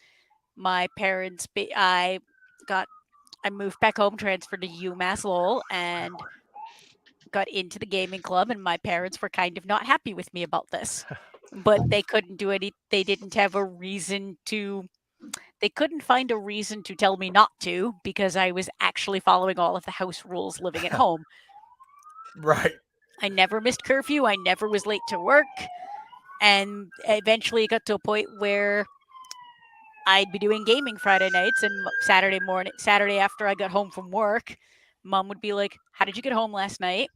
My parents, I moved back home, transferred to UMass Lowell, and got into the gaming club, and my parents were kind of not happy with me about this. But they couldn't do any. They didn't have a reason to. They couldn't find a reason to tell me not to because I was actually following all of the house rules living at home. Right. I never missed curfew. I never was late to work. And eventually it got to a point where I'd be doing gaming Friday nights, and Saturday after I got home from work, Mom would be like, "How did you get home last night?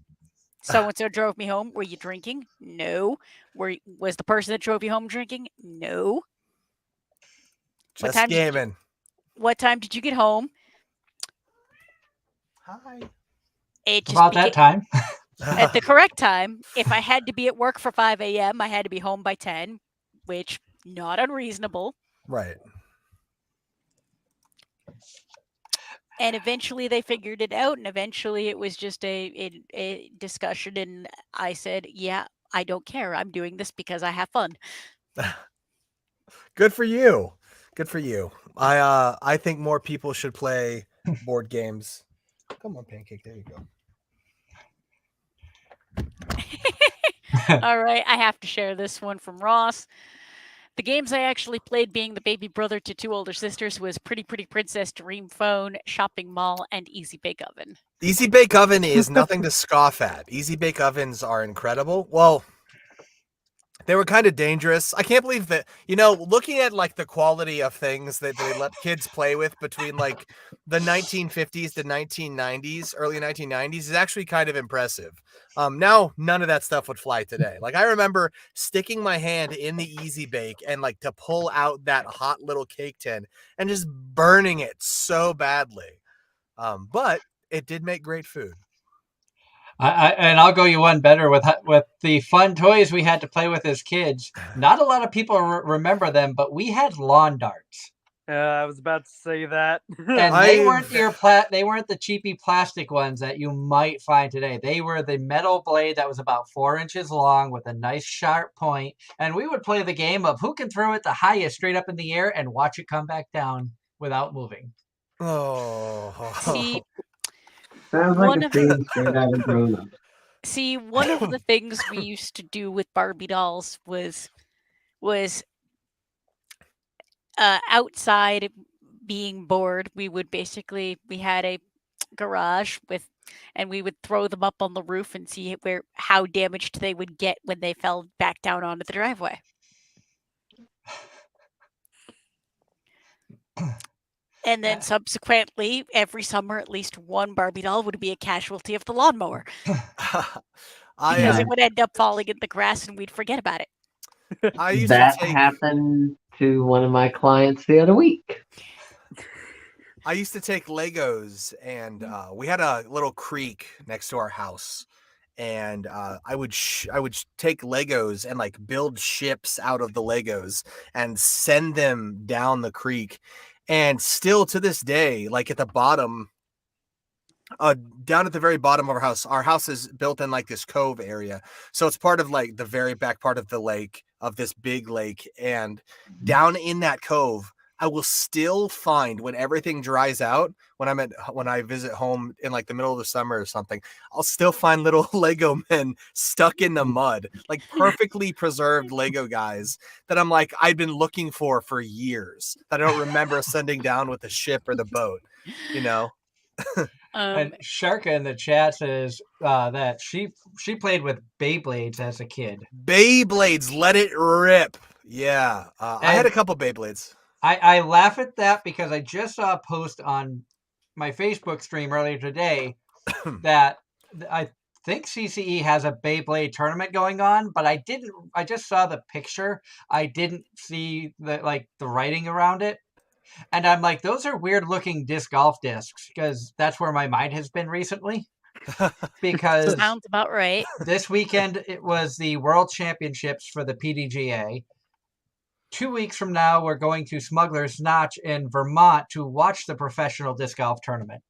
So and so drove me home. Were you drinking? No. Was the person that drove you home drinking? No. Just gaming. What time did you get home? Hi. It just About that time. at the correct time. If I had to be at work for 5 a.m., I had to be home by 10, which not unreasonable. Right. And eventually they figured it out, and eventually it was just a discussion, and I said, "Yeah, I don't care. I'm doing this because I have fun." Good for you. Good for you. I think more people should play board games. Come on, Pancake. There you go. All right, I have to share this one from Ross. The games I actually played, being the baby brother to two older sisters, was Pretty Pretty Princess, Dream Phone, Shopping Mall, and Easy Bake Oven. Easy Bake Oven is nothing to scoff at. Easy Bake Ovens are incredible. Well, they were kind of dangerous. I can't believe that, looking at like the quality of things that they let kids play with between like the 1950s to 1990s, early 1990s is actually kind of impressive. Now none of that stuff would fly today. Like I remember sticking my hand in the Easy Bake and like to pull out that hot little cake tin and just burning it so badly. But it did make great food. And I'll go you one better with the fun toys we had to play with as kids. Not a lot of people remember them, but we had lawn darts. I was about to say that. And they weren't they weren't the cheapy plastic ones that you might find today. They were the metal blade that was about 4 inches long with a nice sharp point. And we would play the game of who can throw it the highest straight up in the air and watch it come back down without moving. Oh. See, Sounds like a scene straight out of Grown Up. See, one of the things we used to do with Barbie dolls was outside being bored. We had a garage and we would throw them up on the roof and see how damaged they would get when they fell back down onto the driveway. And then subsequently, every summer, at least one Barbie doll would be a casualty of the lawnmower. Because it would end up falling in the grass and we'd forget about it. Happened to one of my clients the other week. I used to take Legos, and we had a little creek next to our house, and I would take Legos and like build ships out of the Legos and send them down the creek. And still to this day, like at the bottom, down at the very bottom of our house is built in like this cove area. So it's part of like the very back part of the lake, of this big lake. And down in that cove, I will still find, when everything dries out, when I visit home in like the middle of the summer or something, I'll still find little Lego men stuck in the mud, like perfectly preserved Lego guys that I'm like, I've been looking for years that I don't remember sending down with the ship or the boat, And Sharka in the chat says that she played with Beyblades as a kid. Beyblades, let it rip. Yeah. I had a couple Beyblades. I laugh at that because I just saw a post on my Facebook stream earlier today that I think CCE has a Beyblade tournament going on, but I just saw the picture. I didn't see the writing around it. And I'm like, those are weird looking disc golf discs, because that's where my mind has been recently. Because sounds about right. This weekend it was the World Championships for the PDGA. 2 weeks from now, we're going to Smuggler's Notch in Vermont to watch the professional disc golf tournament.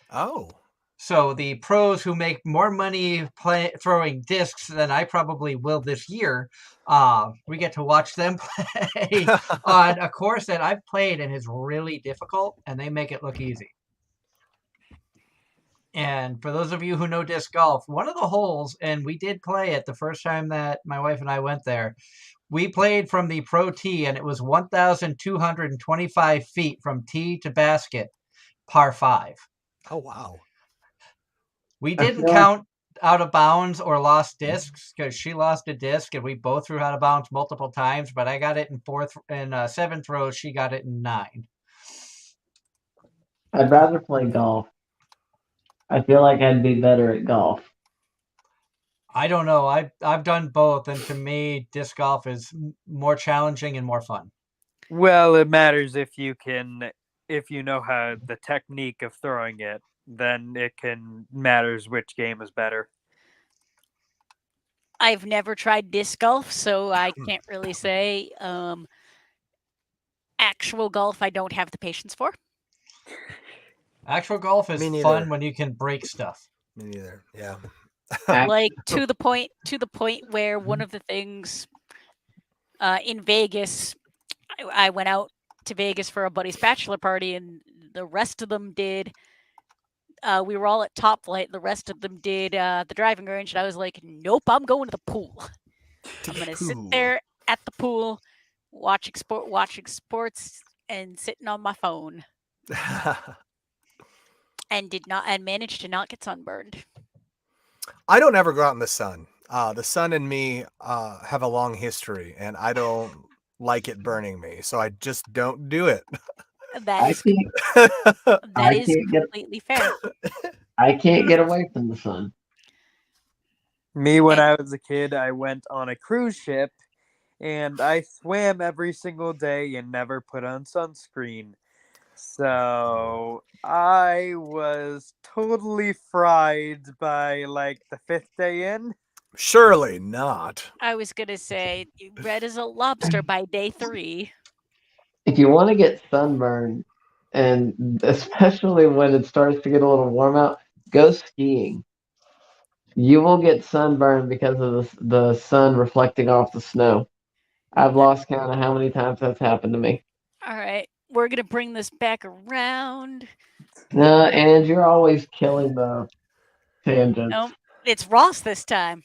Oh. So the pros who make more money throwing discs than I probably will this year, we get to watch them play on a course that I've played and is really difficult, and they make it look easy. And for those of you who know disc golf, one of the holes, and we did play it the first time that my wife and I went there, we played from the pro tee, and it was 1,225 feet from tee to basket, par 5. Oh, wow. We didn't count out of bounds or lost discs because she lost a disc and we both threw out of bounds multiple times, but I got it in seventh row. She got it in 9. I'd rather play golf. I feel like I'd be better at golf. I don't know. I've done both, and to me, disc golf is more challenging and more fun. Well, it matters if you know how the technique of throwing it, then it can matters which game is better. I've never tried disc golf, so I can't really say. Actual golf, I don't have the patience for. Actual golf is Me neither. fun when you can break stuff. Me neither. Yeah. Like to the point where one of the things in Vegas, I went out to Vegas for a buddy's bachelor party, and the rest of them did. We were all at Top Flight. The rest of them did the driving range, and I was like, "Nope, I'm going to the pool. I'm gonna sit there at the pool, watching sports, and sitting on my phone." And managed to not get sunburned. I don't ever go out in the sun. The sun and me have a long history, and I don't like it burning me, so I just don't do it. That is completely fair. I can't get away from the sun. Me, when I was a kid, I went on a cruise ship, and I swam every single day and never put on sunscreen. So I was totally fried by like the 5th day in. Surely not. I was gonna say, red as a lobster by day 3. If you want to get sunburned, and especially when it starts to get a little warm out, go skiing. You will get sunburned because of the sun reflecting off the snow. I've lost count of how many times that's happened to me. All right, we're gonna bring this back around. No, and you're always killing the tangents. Nope, it's Ross this time.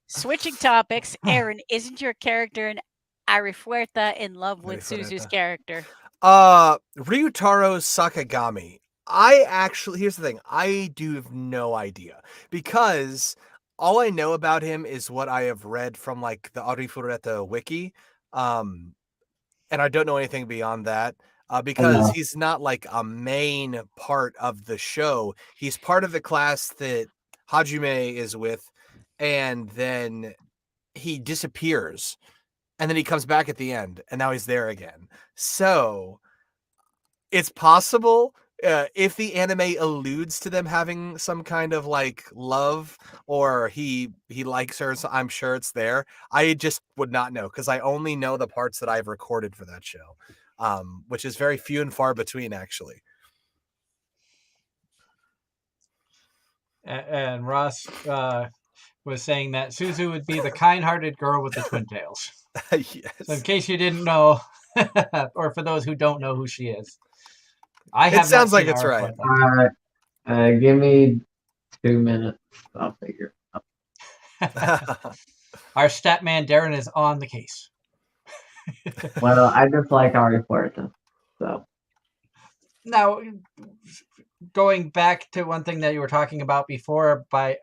Switching topics, Aaron, isn't your character in Arifuerta in love with Suzu's character? Ryutaro Sakagami. Here's the thing. I do have no idea because all I know about him is what I have read from like the Arifureta wiki. And I don't know anything beyond that. Because he's not like a main part of the show. He's part of the class that Hajime is with, and then he disappears, and then he comes back at the end, and now he's there again. So it's possible if the anime alludes to them having some kind of like love, or he likes her, so I'm sure it's there. I just would not know because I only know the parts that I've recorded for that show. Which is very few and far between, actually. And Ross was saying that Suzu would be the kind-hearted girl with the twin tails. Yes. So in case you didn't know, or for those who don't know who she is, it sounds like it's right. Give me 2 minutes. I'll figure it out. Our stat man Darren is on the case. Well, I just like Arifuerta. So now, going back to one thing that you were talking about before, by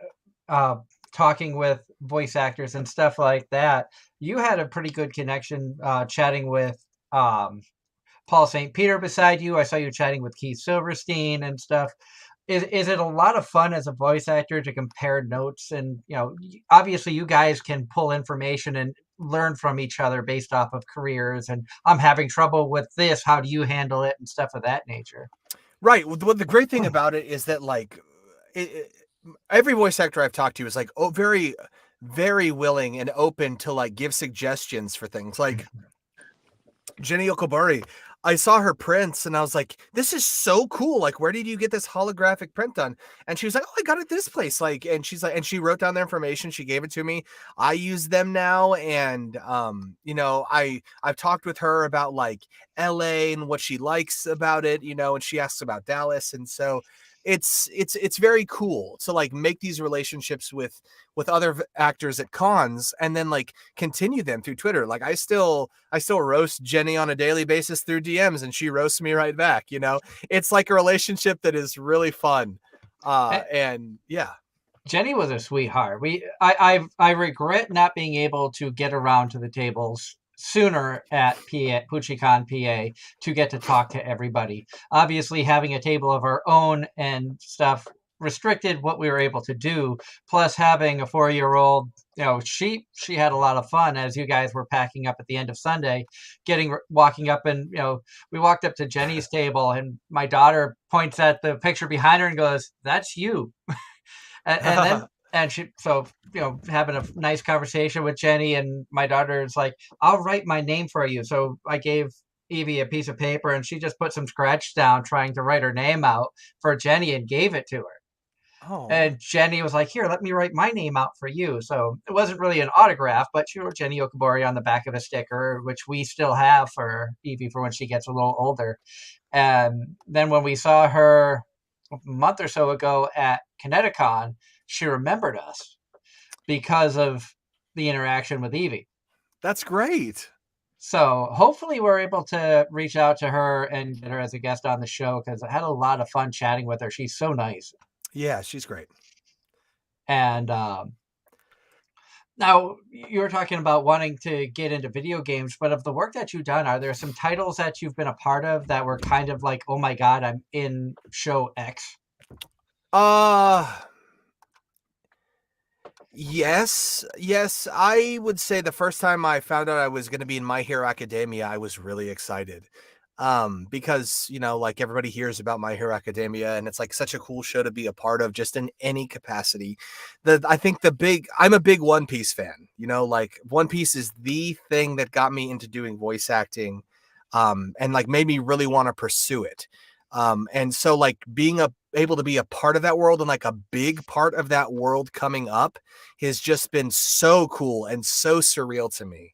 talking with voice actors and stuff like that, you had a pretty good connection chatting with Paul St. Peter beside you. I saw you chatting with Keith Silverstein and stuff. Is it a lot of fun as a voice actor to compare notes? And, obviously you guys can pull information and learn from each other based off of careers, and I'm having trouble with this, how do you handle it, and stuff of that nature. Right. Well, the great thing about it is that like every voice actor I've talked to is like very, very willing and open to like give suggestions for things. Like Jenny Okobori, I saw her prints and I was like, this is so cool. Like, where did you get this holographic print done? And she was like, oh, I got it at this place. Like, and she's like, and she wrote down the information. She gave it to me. I use them now. And, I've talked with her about like LA and what she likes about it, and she asks about Dallas. And so it's very cool to like make these relationships with other actors at cons and then like continue them through Twitter. Like I still roast Jenny on a daily basis through DMs and she roasts me right back. It's like a relationship that is really fun. And yeah. Jenny was a sweetheart. I regret not being able to get around to the tables sooner at Puchi Con PA to get to talk to everybody. Obviously, having a table of our own and stuff restricted what we were able to do. Plus, having a 4-year-old, she had a lot of fun as you guys were packing up at the end of Sunday, walking up and we walked up to Jenny's table and my daughter points at the picture behind her and goes, "That's you." And then and she having a nice conversation with Jenny, and my daughter's like, "I'll write my name for you." So I gave Evie a piece of paper and she just put some scratch down trying to write her name out for Jenny and gave it to her. Oh. And Jenny was like, "Here, let me write my name out for you." So it wasn't really an autograph, but she wrote Jenny Okabori on the back of a sticker, which we still have for Evie for when she gets a little older. And then when we saw her a month or so ago at Kineticon, she remembered us because of the interaction with Evie. That's great. So hopefully we're able to reach out to her and get her as a guest on the show, because I had a lot of fun chatting with her. She's so nice. Yeah, she's great. And now you were talking about wanting to get into video games, but of the work that you've done, are there some titles that you've been a part of that were kind of like, oh my God, I'm in show X? Yes. I would say the first time I found out I was going to be in My Hero Academia, I was really excited. Because, like everybody hears about My Hero Academia and it's like such a cool show to be a part of just in any capacity. I think I'm a big One Piece fan, like One Piece is the thing that got me into doing voice acting, and like made me really want to pursue it. And so like being able to be a part of that world and like a big part of that world coming up has just been so cool and so surreal to me.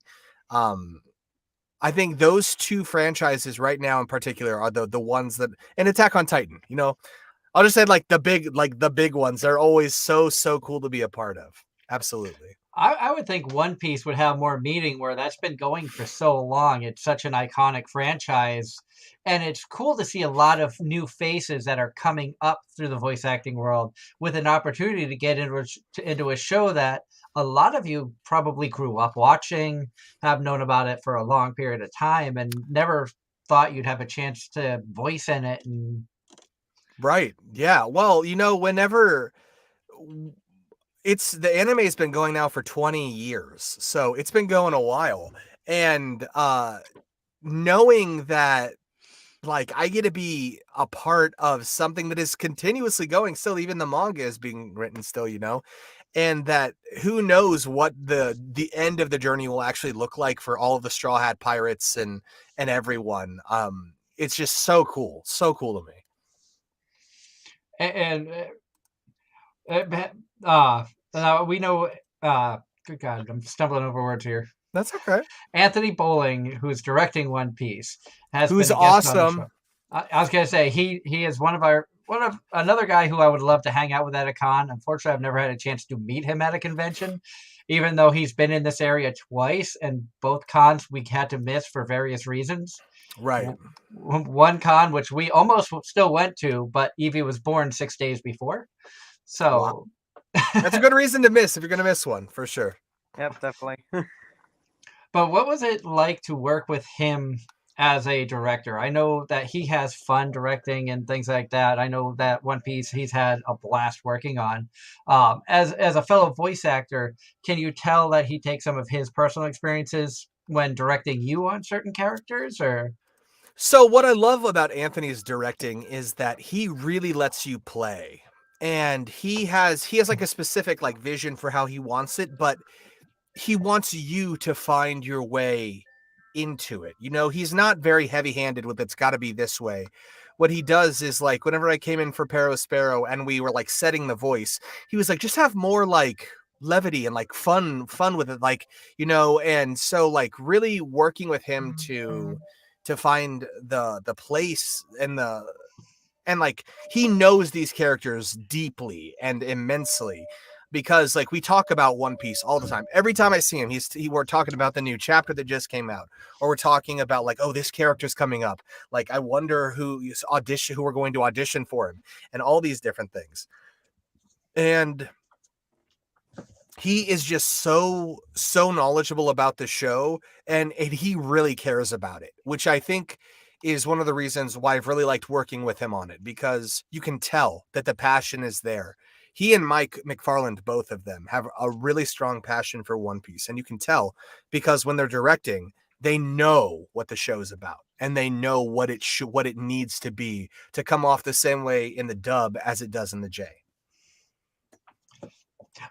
I think those two franchises right now in particular are the ones that, and Attack on Titan, I'll just say like the big ones. They're always so cool to be a part of. Absolutely. I would think One Piece would have more meaning, where that's been going for so long. It's such an iconic franchise. And it's cool to see a lot of new faces that are coming up through the voice acting world with an opportunity to get into a show that a lot of you probably grew up watching, have known about it for a long period of time, and never thought you'd have a chance to voice in it. And right. Yeah. Well, whenever the anime has been going now for 20 years. So it's been going a while. And knowing that like I get to be a part of something that is continuously going still, even the manga is being written still, and that who knows what the end of the journey will actually look like for all of the Straw Hat Pirates and everyone. It's just so cool to me. And we know, good God, I'm stumbling over words here. That's okay. Anthony Bowling, who's directing One Piece, who's awesome. I was gonna say he is one of another guy who I would love to hang out with at a con. Unfortunately, I've never had a chance to meet him at a convention, even though he's been in this area twice, and both cons we had to miss for various reasons. Right. One con which we almost still went to, but Evie was born 6 days before. So wow. That's a good reason to miss if you're gonna miss one, for sure. Yep, definitely. But what was it like to work with him as a director? I know that he has fun directing and things like that. I know that One Piece he's had a blast working on. As a fellow voice actor, can you tell that he takes some of his personal experiences when directing you on certain characters? Or so what I love about Anthony's directing is that he really lets you play. And he has like a specific like vision for how he wants it, but he wants you to find your way into it. He's not very heavy-handed with it's got to be this way. What he does is like whenever I came in for Pero Sparrow and we were like setting the voice, he was like, just have more like levity and like fun with it, like, and so like really working with him to find the place and like he knows these characters deeply and immensely. Because like we talk about One Piece all the time. Every time I see him, we're talking about the new chapter that just came out, or we're talking about like, oh, this character's coming up. Like I wonder who we're going to audition for him, and all these different things. And he is just so knowledgeable about the show, and he really cares about it, which I think is one of the reasons why I've really liked working with him on it, because you can tell that the passion is there. He and Mike McFarland, both of them, have a really strong passion for One Piece, and you can tell because when they're directing, they know what the show's about, and they know what it needs to be to come off the same way in the dub as it does in the J.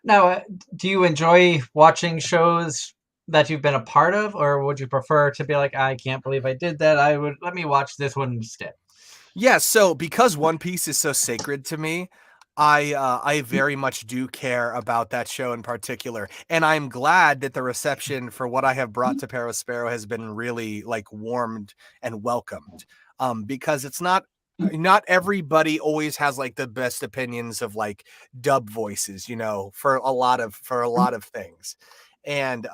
Now, do you enjoy watching shows that you've been a part of, or would you prefer to be like, I can't believe I did that. Let me watch this one instead. Yeah, so because One Piece is so sacred to me, I very much do care about that show in particular, and I'm glad that the reception for what I have brought to Perospero has been really like warmed and welcomed. Because it's not everybody always has like the best opinions of like dub voices, for a lot of things, and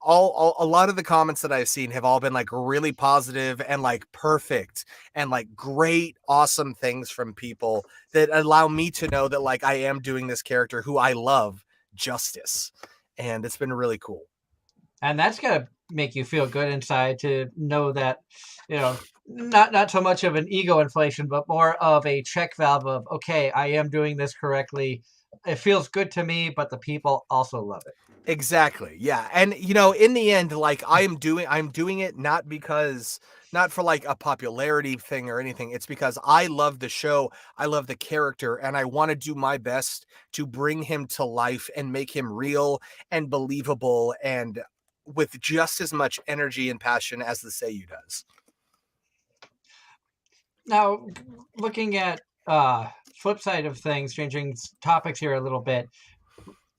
a lot of the comments that I've seen have all been like really positive and like perfect and like great, awesome things from people that allow me to know that like I am doing this character who I love justice. And it's been really cool. And that's gotta make you feel good inside to know that, not so much of an ego inflation, but more of a check valve of, okay, I am doing this correctly. It feels good to me, but the people also love it. Exactly. Yeah. And in the end, like I'm doing it not for like a popularity thing or anything. It's because I love the show. I love the character, and I want to do my best to bring him to life and make him real and believable and with just as much energy and passion as the Seiyu does. Now, looking at flip side of things, changing topics here a little bit,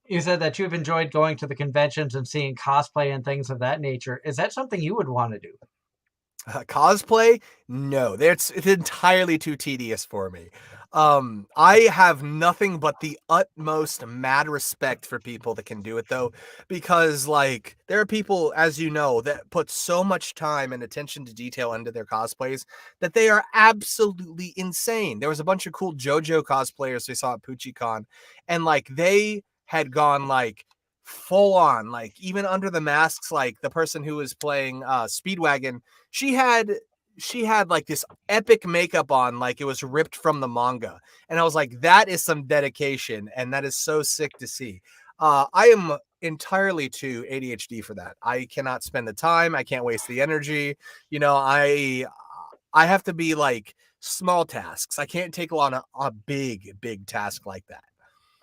you said that you've enjoyed going to the conventions and seeing cosplay and things of that nature. Is that something you would want to do? Cosplay? No, it's entirely too tedious for me. I have nothing but the utmost mad respect for people that can do it, though, because like there are people, as you know, that put so much time and attention to detail into their cosplays that they are absolutely insane. There was a bunch of cool JoJo cosplayers we saw at Puchi Con, and like they had gone like full on, like even under the masks, like the person who was playing Speedwagon, she had like this epic makeup on, like it was ripped from the manga. And I was like, that is some dedication, and that is so sick to see. I am entirely too ADHD for that. I cannot spend the time. I can't waste the energy. I have to be like small tasks. I can't take on a big task like that.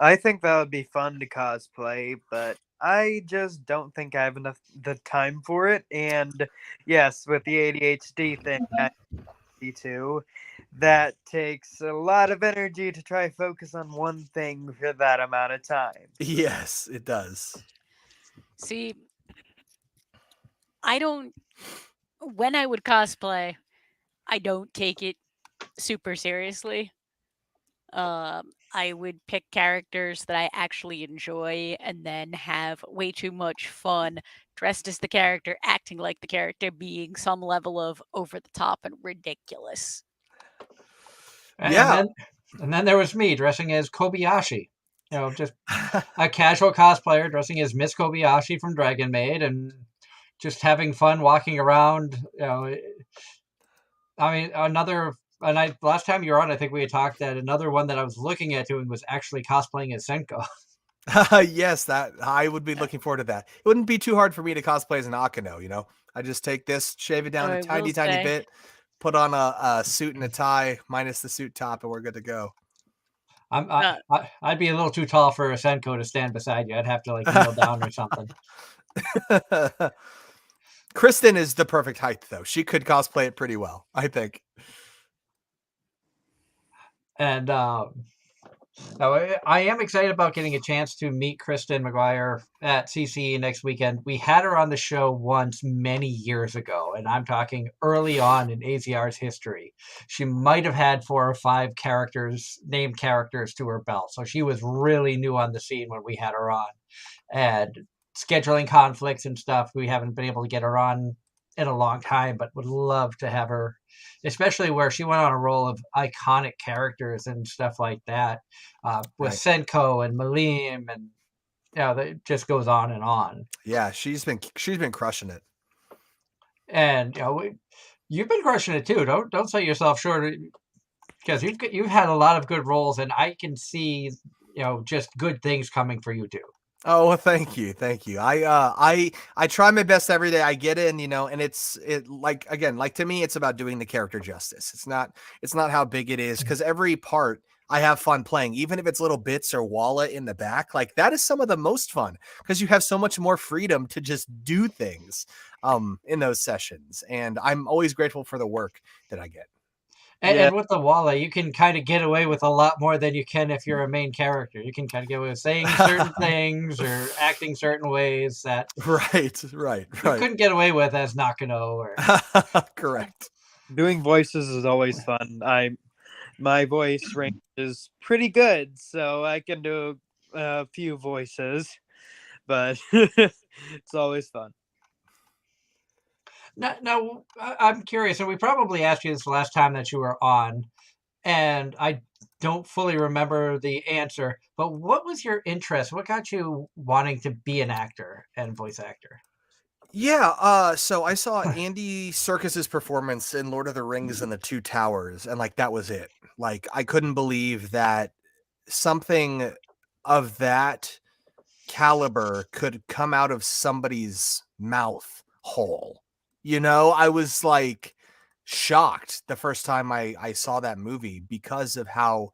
I think that would be fun to cosplay, but I just don't think I have enough the time for it. And yes, with the ADHD thing, I see too. That takes a lot of energy to try focus on one thing for that amount of time. Yes, it does. See, when I would cosplay, I don't take it super seriously. I would pick characters that I actually enjoy and then have way too much fun dressed as the character, acting like the character, being some level of over the top and ridiculous. Yeah. And then there was me dressing as Kobayashi. Just a casual cosplayer dressing as Miss Kobayashi from Dragon Maid and just having fun walking around. I mean, last time you were on, I think we had talked that another one that I was looking at doing was actually cosplaying as Senko. Yes, that I would be looking forward to that. It wouldn't be too hard for me to cosplay as an Akano, I just take this, shave it down a tiny bit, put on a suit and a tie minus the suit top, and we're good to go. I'd be a little too tall for a Senko to stand beside you. I'd have to like kneel down or something. Kristen is the perfect height, though. She could cosplay it pretty well, I think. And I am excited about getting a chance to meet Kristen McGuire at CCE next weekend. We had her on the show once many years ago, and I'm talking early on in AZR's history. She might have had 4 or 5 named characters to her belt, so she was really new on the scene when we had her on. And scheduling conflicts and stuff, we haven't been able to get her on in a long time, but would love to have her, especially where she went on a role of iconic characters and stuff like that, with Senko and Malim and that just goes on and on. Yeah, she's been crushing it. And you've been crushing it too. Don't sell yourself short, because you've had a lot of good roles, and I can see just good things coming for you too. Oh, well, thank you. I try my best every day. I get in, and like, again, like, to me, it's about doing the character justice. It's not how big it is, because every part I have fun playing, even if it's little bits or Walla in the back. Like, that is some of the most fun, because you have so much more freedom to just do things in those sessions, and I'm always grateful for the work that I get. And with the Walla, you can kind of get away with a lot more than you can if you're a main character. You can kind of get away with saying certain things or acting certain ways that right. you couldn't get away with as Nakano. Or correct. Doing voices is always fun. My voice range is pretty good, so I can do a few voices, but it's always fun. Now, I'm curious, and we probably asked you this last time that you were on, and I don't fully remember the answer, but what was your interest? What got you wanting to be an actor and voice actor? Yeah, so I saw Andy Serkis's performance in Lord of the Rings and the Two Towers, and like, that was it. Like, I couldn't believe that something of that caliber could come out of somebody's mouth hole. I was like shocked the first time I saw that movie, because of how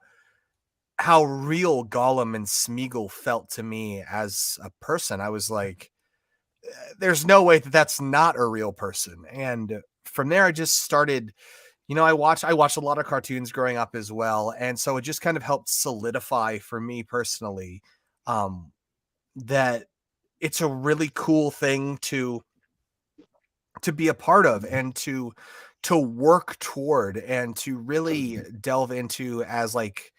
real Gollum and Smeagol felt to me as a person. I was like, there's no way that that's not a real person. And from there, I just started, I watched a lot of cartoons growing up as well. And so it just kind of helped solidify for me personally, that it's a really cool thing to be a part of, and to work toward, and to really delve into as like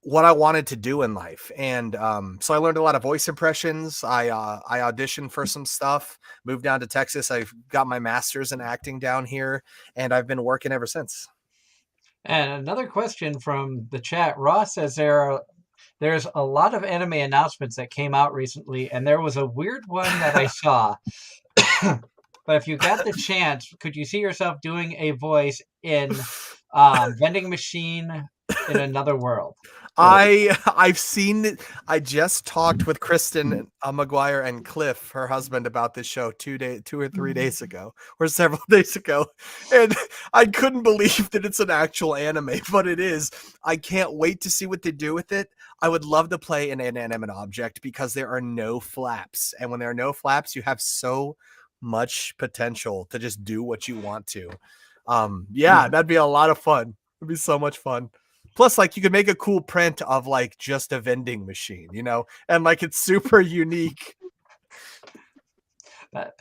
what I wanted to do in life. And so I learned a lot of voice impressions. I auditioned for some stuff, moved down to Texas. I've got my master's in acting down here, and I've been working ever since. And another question from the chat, Ross says there's a lot of anime announcements that came out recently, and there was a weird one that I saw. But if you got the chance, could you see yourself doing a voice in Vending Machine in Another World? I've seen it. I just talked with Kristen McGuire and Cliff, her husband, about this show 2 or 3 days ago, or several days ago, and I couldn't believe that it's an actual anime, but it is. I can't wait to see what they do with it. I would love to play an inanimate object, because there are no flaps, and when there are no flaps, you have so much potential to just do what you want to. Yeah, that'd be a lot of fun. It'd be so much fun. Plus, like, you could make a cool print of like just a vending machine, and like, it's super unique. That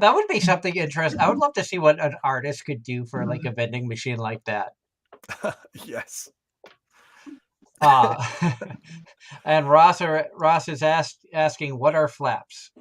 would be something interesting. I would love to see what an artist could do for like a vending machine like that. Yes. And Ross is asking, what are flaps?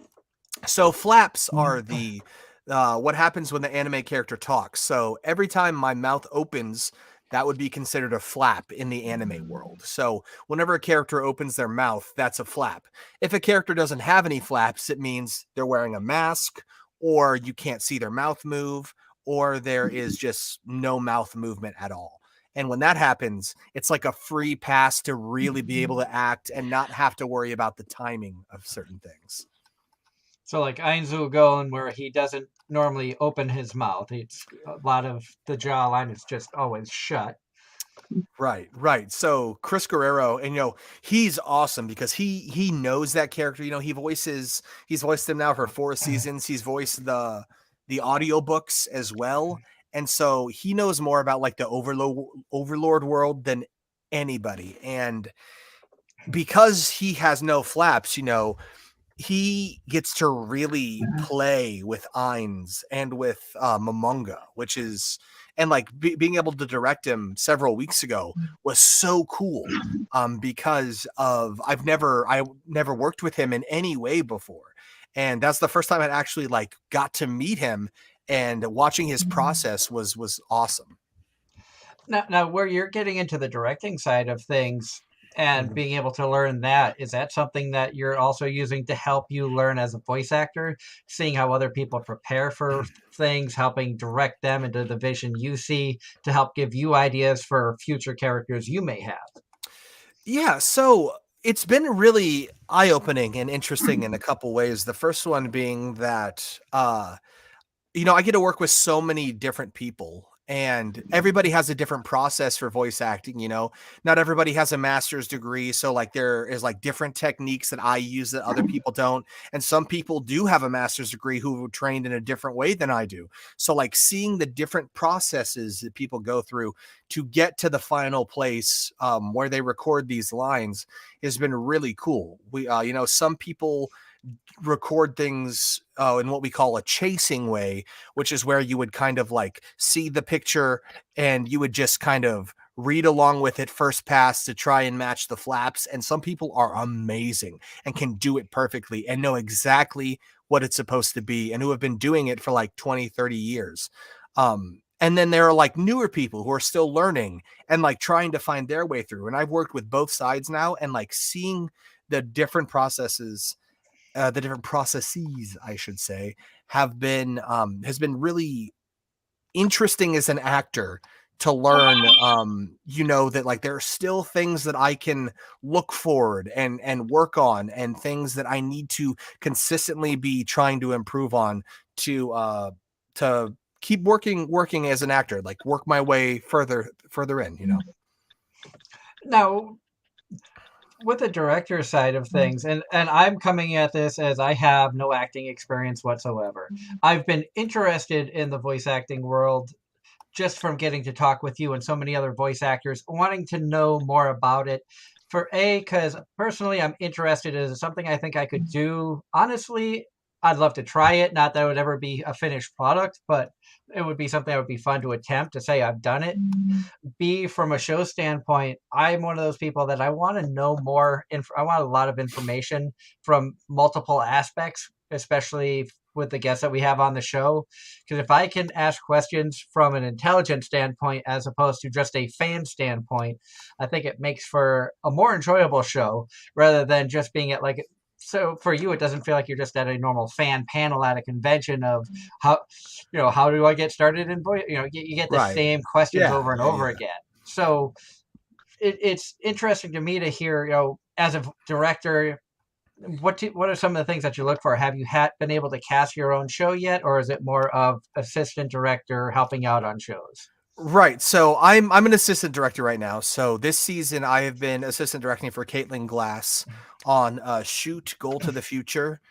So flaps are the what happens when the anime character talks. So every time my mouth opens, that would be considered a flap in the anime world. So whenever a character opens their mouth, that's a flap. If a character doesn't have any flaps, it means they're wearing a mask, or you can't see their mouth move, or there is just no mouth movement at all. And when that happens, it's like a free pass to really be able to act and not have to worry about the timing of certain things. So like Einzugon, where he doesn't normally open his mouth. It's a lot of the jawline is just always shut. Right. So Chris Guerrero, and he's awesome, because he knows that character. He's voiced him now for 4 seasons. He's voiced the audiobooks as well. And so he knows more about like the Overlord world than anybody. And because he has no flaps, he gets to really play with Ainz and with Momonga, which is, and like being able to direct him several weeks ago was so cool, because of I never worked with him in any way before, and that's the first time I actually like got to meet him, and watching his process was awesome. Now, where you're getting into the directing side of things, And being able to learn that, is that something that you're also using to help you learn as a voice actor, seeing how other people prepare for things, helping direct them into the vision you see to help give you ideas for future characters you may have? Yeah, so it's been really eye-opening and interesting in a couple ways. The first one being that I get to work with so many different people, and everybody has a different process for voice acting. Not everybody has a master's degree, so like there is like different techniques that I use that other people don't, and some people do have a master's degree who were trained in a different way than I do. So like seeing the different processes that people go through to get to the final place where they record these lines has been really cool. Some people record things in what we call a chasing way, which is where you would kind of like see the picture and you would just kind of read along with it first pass to try and match the flaps. And some people are amazing and can do it perfectly and know exactly what it's supposed to be and who have been doing it for like 20, 30 years. And then there are like newer people who are still learning and like trying to find their way through. And I've worked with both sides now, and like seeing the different processes, the different processes, I should say, has been really interesting as an actor to learn. That like there are still things that I can look forward and work on, and things that I need to consistently be trying to improve on to keep working as an actor, like work my way further in. Now, with the director side of things, and I'm coming at this as I have no acting experience whatsoever. I've been interested in the voice acting world just from getting to talk with you and so many other voice actors, wanting to know more about it. Because personally I'm interested in something I think I could do. Honestly, I'd love to try it. Not that it would ever be a finished product, but it would be something that would be fun to attempt, to say I've done it. B, from a show standpoint, I'm one of those people that I want to know more. I want a lot of information from multiple aspects, especially with the guests that we have on the show. Because if I can ask questions from an intelligent standpoint as opposed to just a fan standpoint, I think it makes for a more enjoyable show rather than just being at like. So for you, it doesn't feel like you're just at a normal fan panel at a convention of how do I get started in voice? You get the Right. same questions over and over Yeah. again. So it's interesting to me to hear, as a director, what are some of the things that you look for? Have you been able to cast your own show yet, or is it more of assistant director helping out on shows? Right. So I'm an assistant director right now. So this season I have been assistant directing for Caitlin Glass on Shoot Goal to the Future,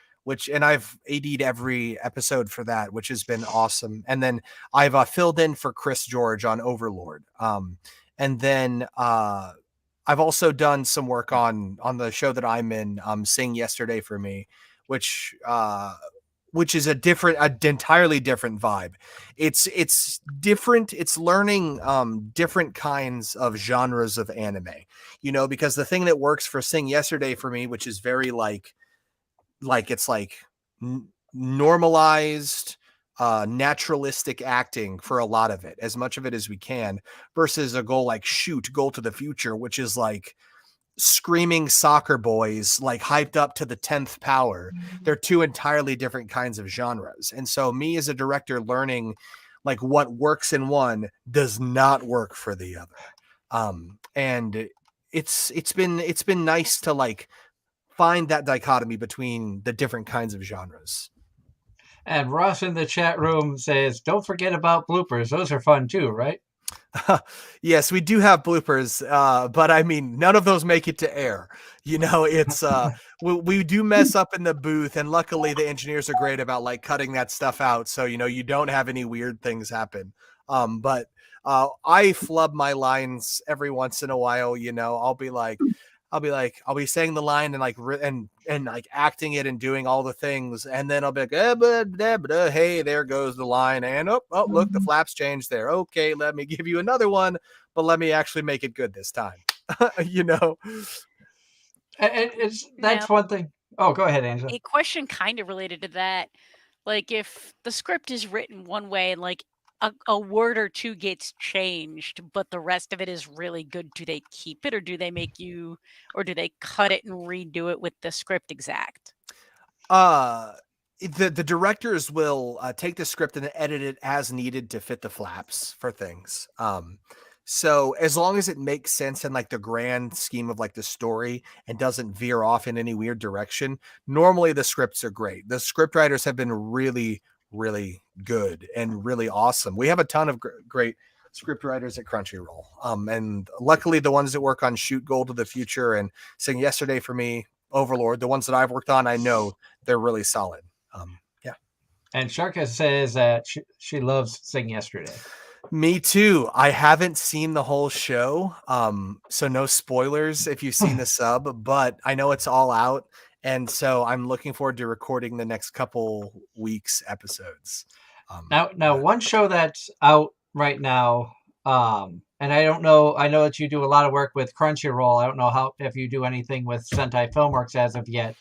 and I've AD'd every episode for that, which has been awesome. And then I've filled in for Chris George on Overlord. And then I've also done some work on the show that I'm in, Sing Yesterday for Me, which is an entirely different vibe. It's different. It's learning different kinds of genres of anime, because the thing that works for Sing Yesterday for Me, which is very like it's like normalized, naturalistic acting for a lot of it, as much of it as we can, versus a goal like Shoot Goal to the Future, which is like screaming soccer boys, like hyped up to the 10th power. They're two entirely different kinds of genres. And so me as a director learning like what works in one does not work for the other. And it's been nice to like find that dichotomy between the different kinds of genres. And Ross in the chat room says, don't forget about bloopers. Those are fun too, right? Yes, we do have bloopers, but I mean, none of those make it to air. It's we do mess up in the booth, and luckily the engineers are great about like cutting that stuff out, so you don't have any weird things happen. But I flub my lines every once in a while. I'll be saying the line and like and like acting it and doing all the things, and then I'll be like, hey, there goes the line, and oh look, the flaps changed there. Okay, let me give you another one, but let me actually make it good this time. And that's one thing. Oh, go ahead, Angela. A question kind of related to that. Like if the script is written one way and like a word or two gets changed, but the rest of it is really good. Do they keep it, or do they cut it and redo it with the script exact? The directors will take the script and edit it as needed to fit the flaps for things. So as long as it makes sense in like the grand scheme of like the story and doesn't veer off in any weird direction, normally the scripts are great. The script writers have been really, really good and really awesome. We have a ton of great script writers at Crunchyroll. And luckily the ones that work on Shoot Gold to the Future and Sing Yesterday for Me, Overlord, the ones that I've worked on, I know they're really solid. Yeah. And Sharka says that she loves Sing Yesterday. Me too. I haven't seen the whole show, so no spoilers if you've seen the sub, but I know it's all out, and so I'm looking forward to recording the next couple weeks episodes. Now, one show that's out right now, and I don't know. I know that you do a lot of work with Crunchyroll. I don't know if you do anything with Sentai Filmworks as of yet,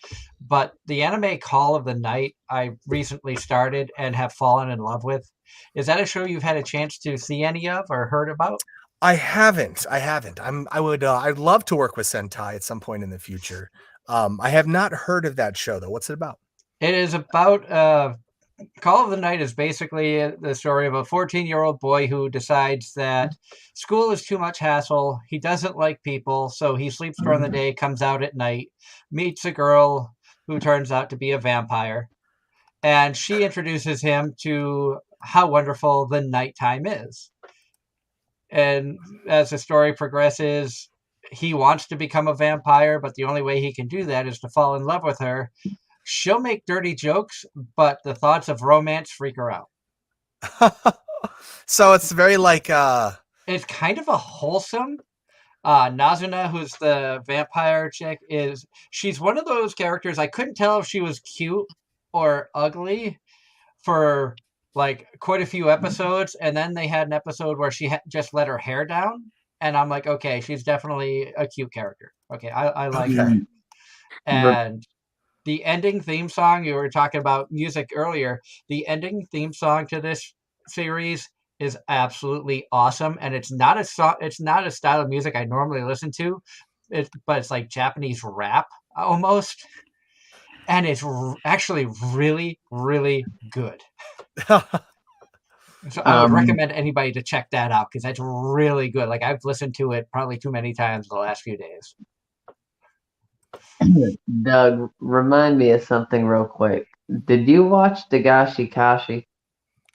but the anime Call of the Night I recently started and have fallen in love with. Is that a show you've had a chance to see any of or heard about? I haven't. I'd love to work with Sentai at some point in the future. I have not heard of that show though. What's it about? It is about Call of the Night is basically the story of a 14-year-old boy who decides that school is too much hassle. He doesn't like people, so he sleeps during the day, comes out at night, meets a girl who turns out to be a vampire, and she introduces him to how wonderful the nighttime is. And as the story progresses, he wants to become a vampire, but the only way he can do that is to fall in love with her. She'll make dirty jokes, but the thoughts of romance freak her out. So it's very like it's kind of a wholesome. Nazuna, who's the vampire chick, she's one of those characters I couldn't tell if she was cute or ugly for like quite a few episodes, and then they had an episode where she just let her hair down, and I'm like, okay, she's definitely a cute character. Okay, I like her. And the ending theme song, you were talking about music earlier, the ending theme song to this series is absolutely awesome, and it's not a style of music I normally listen to, but it's like Japanese rap almost, and it's actually really, really good. So I would recommend anybody to check that out because that's really good. Like I've listened to it probably too many times the last few days. Doug, remind me of something real quick. Did you watch Dagashi Kashi?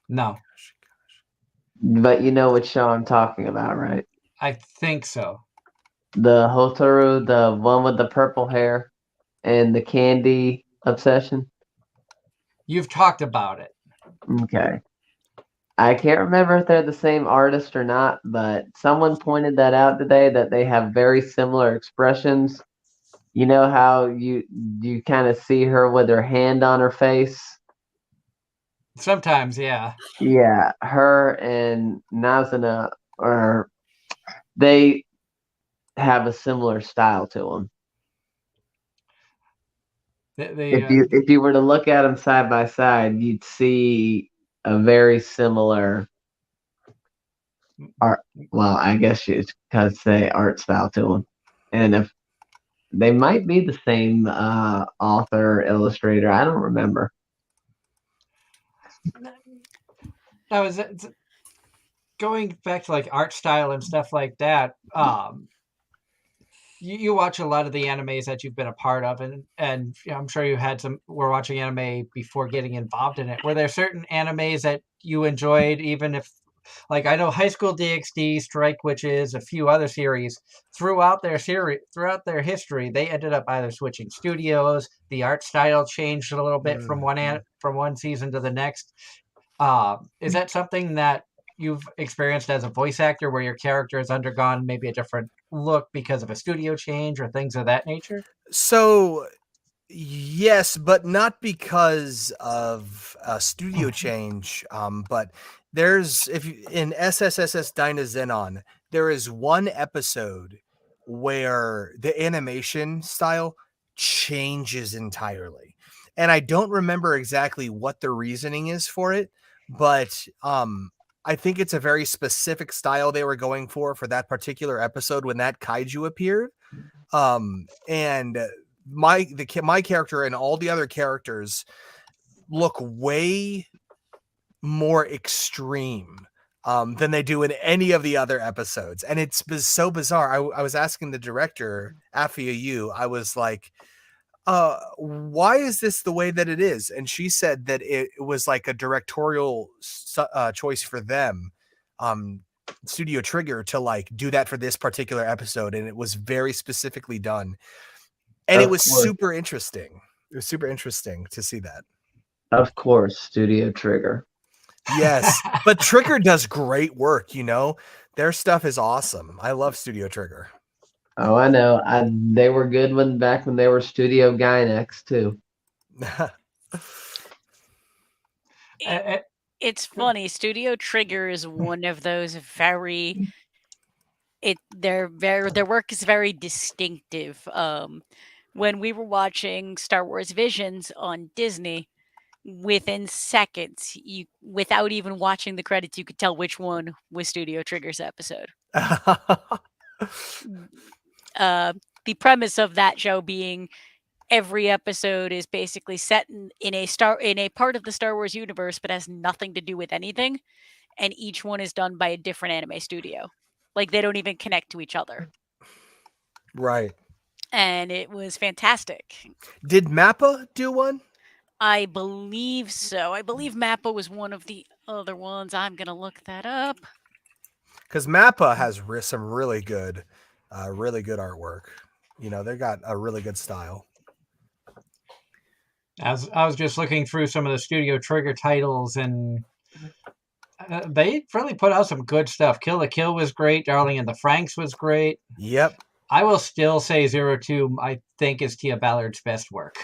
No. But you know what show I'm talking about, right? I think so. The Hotaru, the one with the purple hair and the candy obsession? You've talked about it. Okay. I can't remember if they're the same artist or not, but someone pointed that out today that they have very similar expressions. You know how you kind of see her with her hand on her face? Sometimes, yeah. Yeah, her and Nazuna they have a similar style to them. If you were to look at them side by side, you'd see a very similar art. Well, I guess you could say art style to them, and if they might be the same author, illustrator, I don't remember. Now, is it going back to like art style and stuff like that? You watch a lot of the animes that you've been a part of, and I'm sure you were watching anime before getting involved in it. Were there certain animes that you enjoyed, even if, like, I know High School DxD, Strike Witches, a few other series throughout their history, they ended up either switching studios, the art style changed a little bit from one season to the next. Is that something that you've experienced as a voice actor, where your character has undergone maybe a different look because of a studio change or things of that nature? So yes, but not because of a studio change. But in SSSS Dyna Zenon, there is one episode where the animation style changes entirely. And I don't remember exactly what the reasoning is for it, but I think it's a very specific style they were going for that particular episode when that kaiju appeared. And my character and all the other characters look way more extreme than they do in any of the other episodes. And it's so bizarre. I was asking the director, Afia Yu, I was like, why is this the way that it is? And she said that it was like a directorial choice for them, Studio Trigger, to like do that for this particular episode. And it was very specifically done. And it was super interesting. It was super interesting to see that. Of course, Studio Trigger. Yes, but Trigger does great work, you know. Their stuff is awesome. I love Studio Trigger. Oh, I know. They were good back when they were Studio Gynex too. It's funny. Studio Trigger is one of those very. Their work is very distinctive. When we were watching Star Wars Visions on Disney, within seconds, without even watching the credits, you could tell which one was Studio Trigger's episode. The premise of that show being every episode is basically set in a part of the Star Wars universe, but has nothing to do with anything, and each one is done by a different anime studio. Like, they don't even connect to each other. Right. And it was fantastic. Did Mappa do one? I believe so. I believe Mappa was one of the other ones. I'm going to look that up. Because Mappa has some really good artwork. You know, they got a really good style. As I was just looking through some of the Studio Trigger titles, and they really put out some good stuff. Kill la Kill was great. Darling in the Franxx was great. Yep. I will still say 02, I think, is Tia Ballard's best work.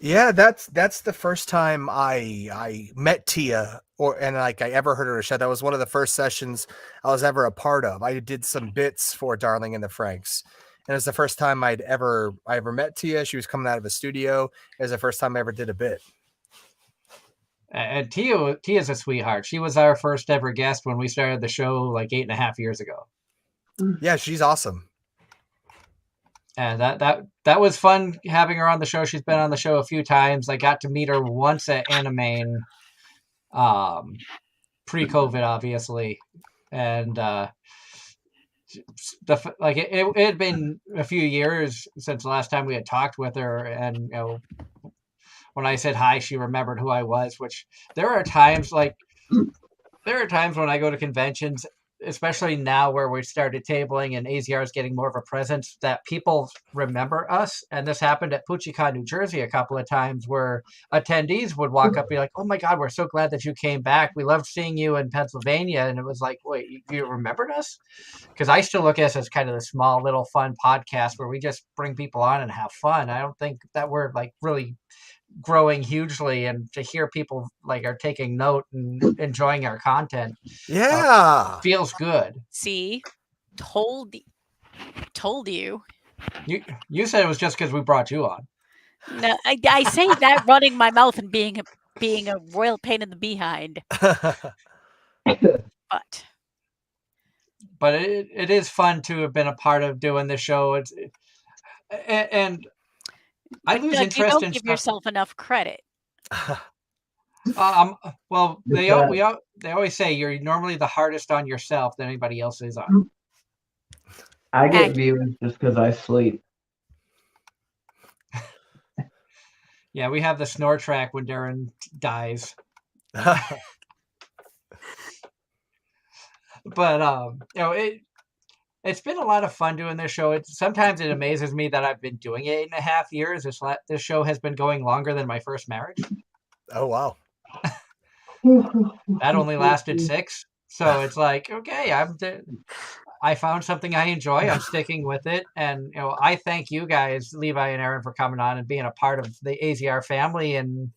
Yeah, that's the first time I met Tia and I ever heard her show. That was one of the first sessions I was ever a part of. I did some bits for Darling in the Franxx. And it was the first time I ever met Tia. She was coming out of a studio. It was the first time I ever did a bit. And Tia's a sweetheart. She was our first ever guest when we started the show like 8.5 years ago. Yeah, she's awesome. And that was fun having her on the show. She's been on the show a few times. I got to meet her once at Anime-Zing, pre-COVID, obviously, and it had been a few years since the last time we had talked with her, and you know, when I said hi, she remembered who I was. Which there are times when I go to conventions, especially now where we started tabling and AZR is getting more of a presence, that people remember us. And this happened at Puchi Con New Jersey a couple of times, where attendees would walk up and be like, "Oh my God, we're so glad that you came back. We loved seeing you in Pennsylvania." And it was like, "Wait, you remembered us?" Because I still look at us as kind of the small little fun podcast where we just bring people on and have fun. I don't think that we're like really growing hugely, and to hear people like are taking note and enjoying our content, feels good. See, told you. You said it was just because we brought you on. No, I say that running my mouth and being a royal pain in the behind. But it is fun to have been a part of doing the show. And I lose interest you don't in give stuff. yourself enough credit. Well, they always say you're normally the hardest on yourself than anybody else is on. I get viewers just because I sleep. Yeah, we have the snore track when Darren dies. But you know, it's been a lot of fun doing this show. Sometimes it amazes me that I've been doing it 8.5 years. This show has been going longer than my first marriage. Oh wow. That only lasted 6. So it's like, okay, I found something I enjoy. I'm sticking with it. And you know, I thank you guys, Levi and Aaron, for coming on and being a part of the AZR family. And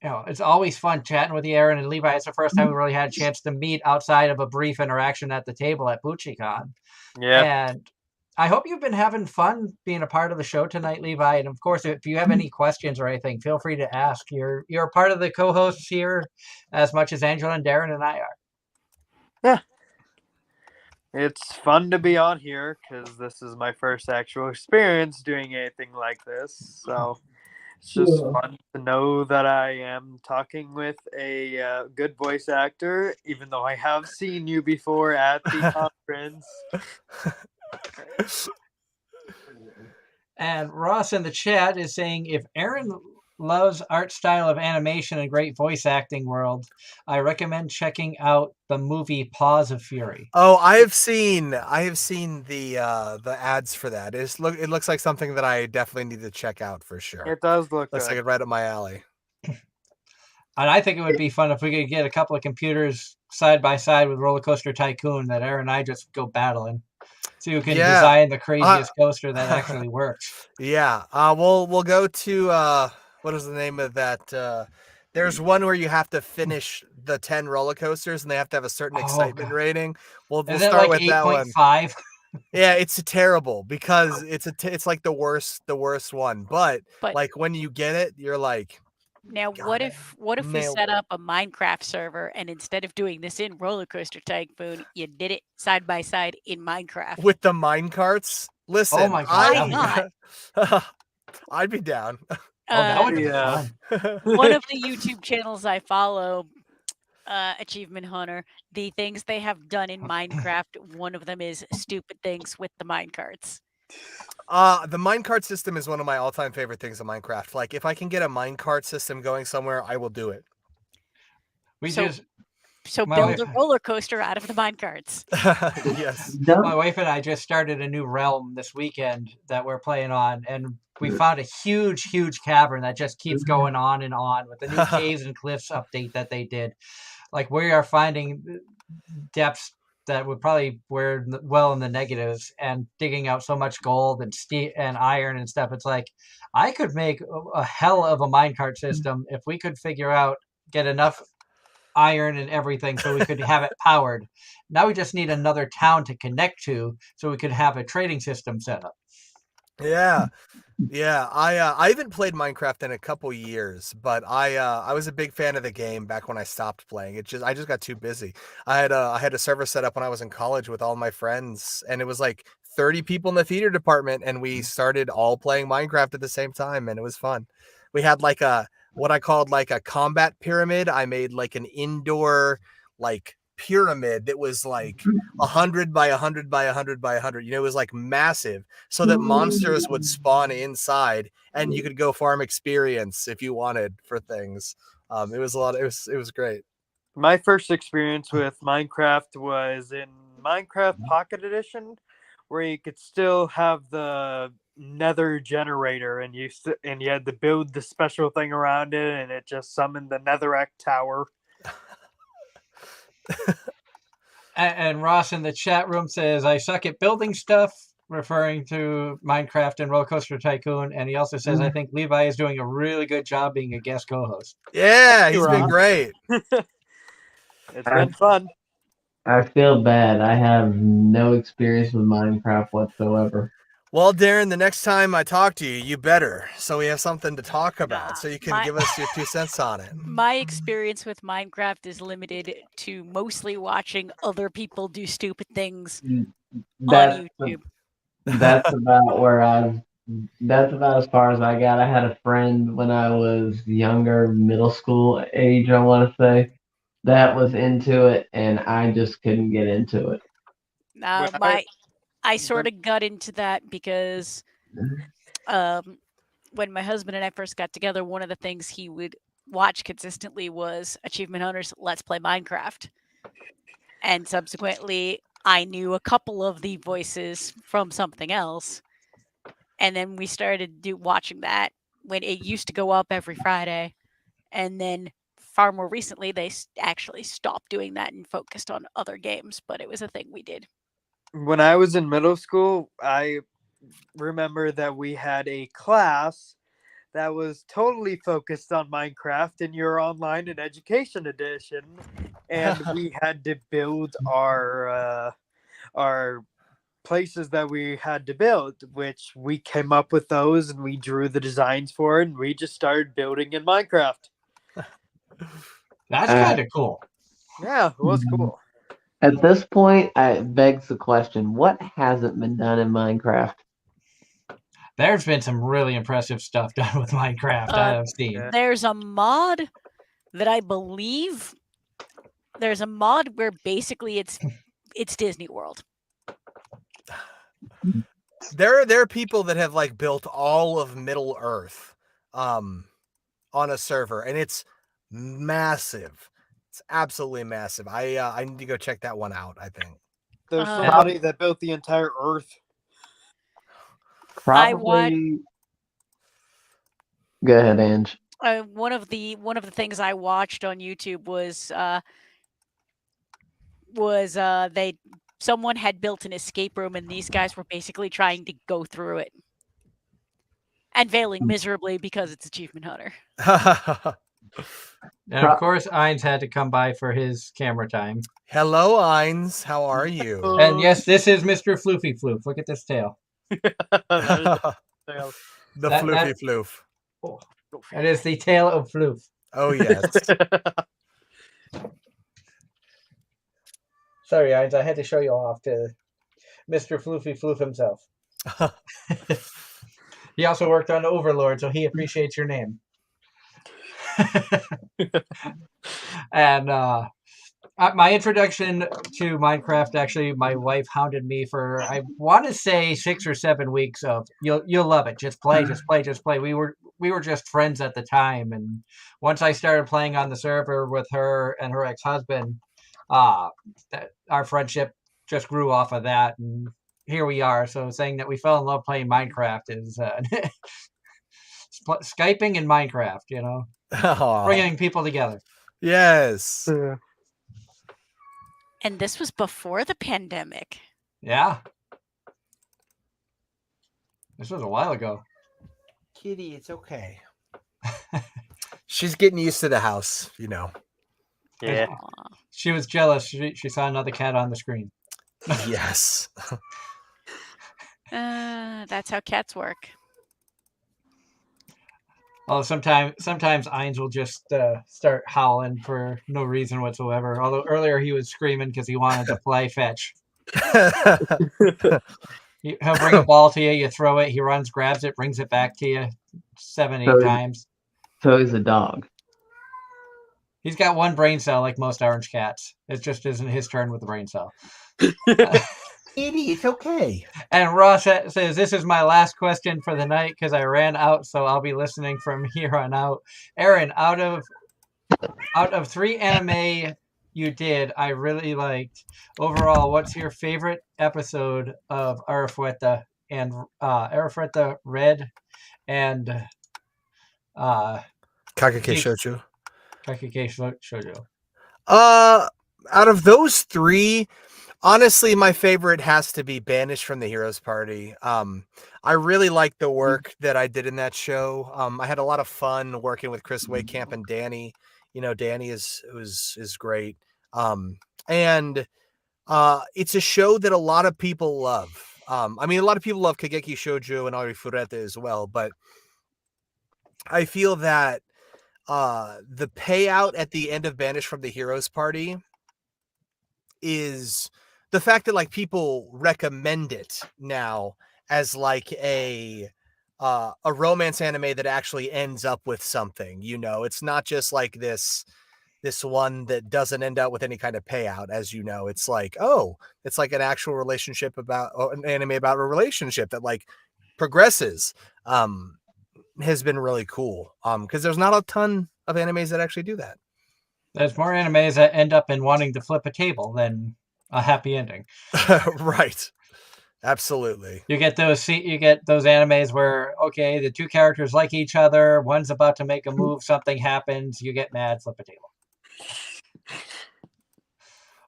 you know, it's always fun chatting with you, Aaron and Levi. It's the first time we really had a chance to meet outside of a brief interaction at the table at Puchi Con. Yeah. And I hope you've been having fun being a part of the show tonight, Levi. And of course, if you have any questions or anything, feel free to ask. You're a part of the co-hosts here as much as Angela and Darren and I are. Yeah. It's fun to be on here because this is my first actual experience doing anything like this. So it's just fun to know that I am talking with a good voice actor, even though I have seen you before at the conference. And Ross in the chat is saying, if Aaron loves art style of animation and great voice acting world, I recommend checking out the movie Paws of Fury. Oh, I have seen the ads for that. It looks like something that I definitely need to check out for sure. It does look Looks good. like it right up my alley. And I think it would be fun if we could get a couple of computers side by side with Roller Coaster Tycoon that Aaron and I just go battling. So you can design the craziest coaster that actually works. Yeah. We'll go to what is the name of that? There's one where you have to finish the 10 roller coasters and they have to have a certain excitement rating. We'll Is it start like with that one. 8.5? Yeah, it's terrible because it's like the worst one. But like when you get it, you're like, now what if we set up a Minecraft server and instead of doing this in Roller Coaster Tycoon, you did it side by side in Minecraft with the mine carts? Listen, oh my God, I'd be down. That would be fun. One of the YouTube channels I follow, Achievement Hunter, the things they have done in Minecraft, one of them is stupid things with the minecarts. The minecart system is one of my all-time favorite things in Minecraft. Like, if I can get a minecart system going somewhere, I will do it. So build a roller coaster out of the minecarts. Yes. My wife and I just started a new realm this weekend that we're playing on, and we found a huge cavern that just keeps going on and on with the new caves and cliffs update that they did. Like, we are finding depths that would probably were well in the negatives and digging out so much gold and steel and iron and stuff. It's like, I could make a hell of a minecart system if we could get enough iron and everything so we could have it powered. Now we just need another town to connect to so we could have a trading system set up. Yeah. I haven't played Minecraft in a couple years, but I was a big fan of the game back when I stopped playing. I just got too busy. I had a server set up when I was in college with all my friends, and it was like 30 people in the theater department, and we started all playing Minecraft at the same time, and it was fun. We had like what I called like a combat pyramid. I made like an indoor like pyramid that was like 100 by 100 by 100 by 100. You know, it was like massive, so that monsters would spawn inside and you could go farm experience if you wanted for things. It was great. My first experience with Minecraft was in Minecraft Pocket Edition, where you could still have the nether generator and you had to build the special thing around it, and it just summoned the netherrack tower. And Ross in the chat room says, I suck at building stuff, referring to Minecraft and Roller Coaster Tycoon. And he also says, I think Levi is doing a really good job being a guest co-host. Yeah, he's been great. It's been fun. I feel bad. I have no experience with Minecraft whatsoever. Well, Darren, the next time I talk to you, you better, so we have something to talk about, so you can give us your 2 cents on it. My experience with Minecraft is limited to mostly watching other people do stupid things on YouTube. That's about as far as I got. I had a friend when I was younger, middle school age, I want to say, that was into it, and I just couldn't get into it. I sort of got into that because when my husband and I first got together, one of the things he would watch consistently was Achievement Hunters Let's Play Minecraft. And subsequently, I knew a couple of the voices from something else. And then we started watching that when it used to go up every Friday. And then far more recently, they actually stopped doing that and focused on other games. But it was a thing we did. When I was in middle school, I remember that we had a class that was totally focused on Minecraft in your online and education edition, and we had to build our places that we had to build, which we came up with those and we drew the designs for it, and we just started building in Minecraft. That's kind of cool. Yeah, it was cool. At this point, it begs the question: what hasn't been done in Minecraft? There's been some really impressive stuff done with Minecraft I have seen. Yeah. There's a mod that I believe there's a mod where basically it's Disney World. There are people that have like built all of Middle Earth on a server, and it's massive. It's absolutely massive. I need to go check that one out, I think. There's somebody that built the entire Earth. Probably. Go ahead, Ange. One of the things I watched on YouTube was someone had built an escape room, and these guys were basically trying to go through it and failing miserably because it's Achievement Hunter. And of course, Ainz had to come by for his camera time. Hello, Ainz. How are you? And yes, this is Mr. Floofy Floof. Look at this tail. The Floofy Floof. Oh, that is the tail of Floof. Oh, yes. Sorry, Ainz, I had to show you off to Mr. Floofy Floof himself. He also worked on Overlord, so he appreciates your name. And my introduction to Minecraft, actually, my wife hounded me for, I want to say, 6 or 7 weeks of, you'll love it. Just play, just play, just play. We were just friends at the time. And once I started playing on the server with her and her ex-husband, our friendship just grew off of that. And here we are. So saying that we fell in love playing Minecraft is Skyping and Minecraft, you know, bringing people together. Yes. And this was before the pandemic. Yeah. This was a while ago. Kitty, it's okay. She's getting used to the house, you know. Yeah. She was jealous. She saw another cat on the screen. Yes. That's how cats work. Oh, sometimes Ainz will just start howling for no reason whatsoever. Although earlier he was screaming because he wanted to play fetch. He'll bring a ball to you, you throw it, he runs, grabs it, brings it back to you 7, 8 times. So he's a dog. He's got one brain cell like most orange cats. It just isn't his turn with the brain cell. Kitty, it's okay. And Ross says, this is my last question for the night because I ran out, so I'll be listening from here on out. Aaron, out of 3 anime you did, I really liked. Overall, what's your favorite episode of Arifureta and Arifureta Red and Kakake Shoujo? Kakake Shoujo. Out of those 3, honestly, my favorite has to be Banished from the Heroes Party. I really liked the work that I did in that show. I had a lot of fun working with Chris Waycamp and Danny. You know, Danny is great. And it's a show that a lot of people love. I mean, a lot of people love Kageki Shoujo and Arifureta as well, but I feel that the payout at the end of Banished from the Heroes Party is the fact that like people recommend it now as like a romance anime that actually ends up with something. You know, it's not just like this one that doesn't end up with any kind of payout. As you know, it's like, oh, it's like an actual relationship about an anime about a relationship that like progresses. Has been really cool. Because there's not a ton of animes that actually do that. There's more animes that end up in wanting to flip a table than a happy ending. Right. Absolutely. You get those animes where, okay, the 2 characters like each other, one's about to make a move, something happens, you get mad, flip a table.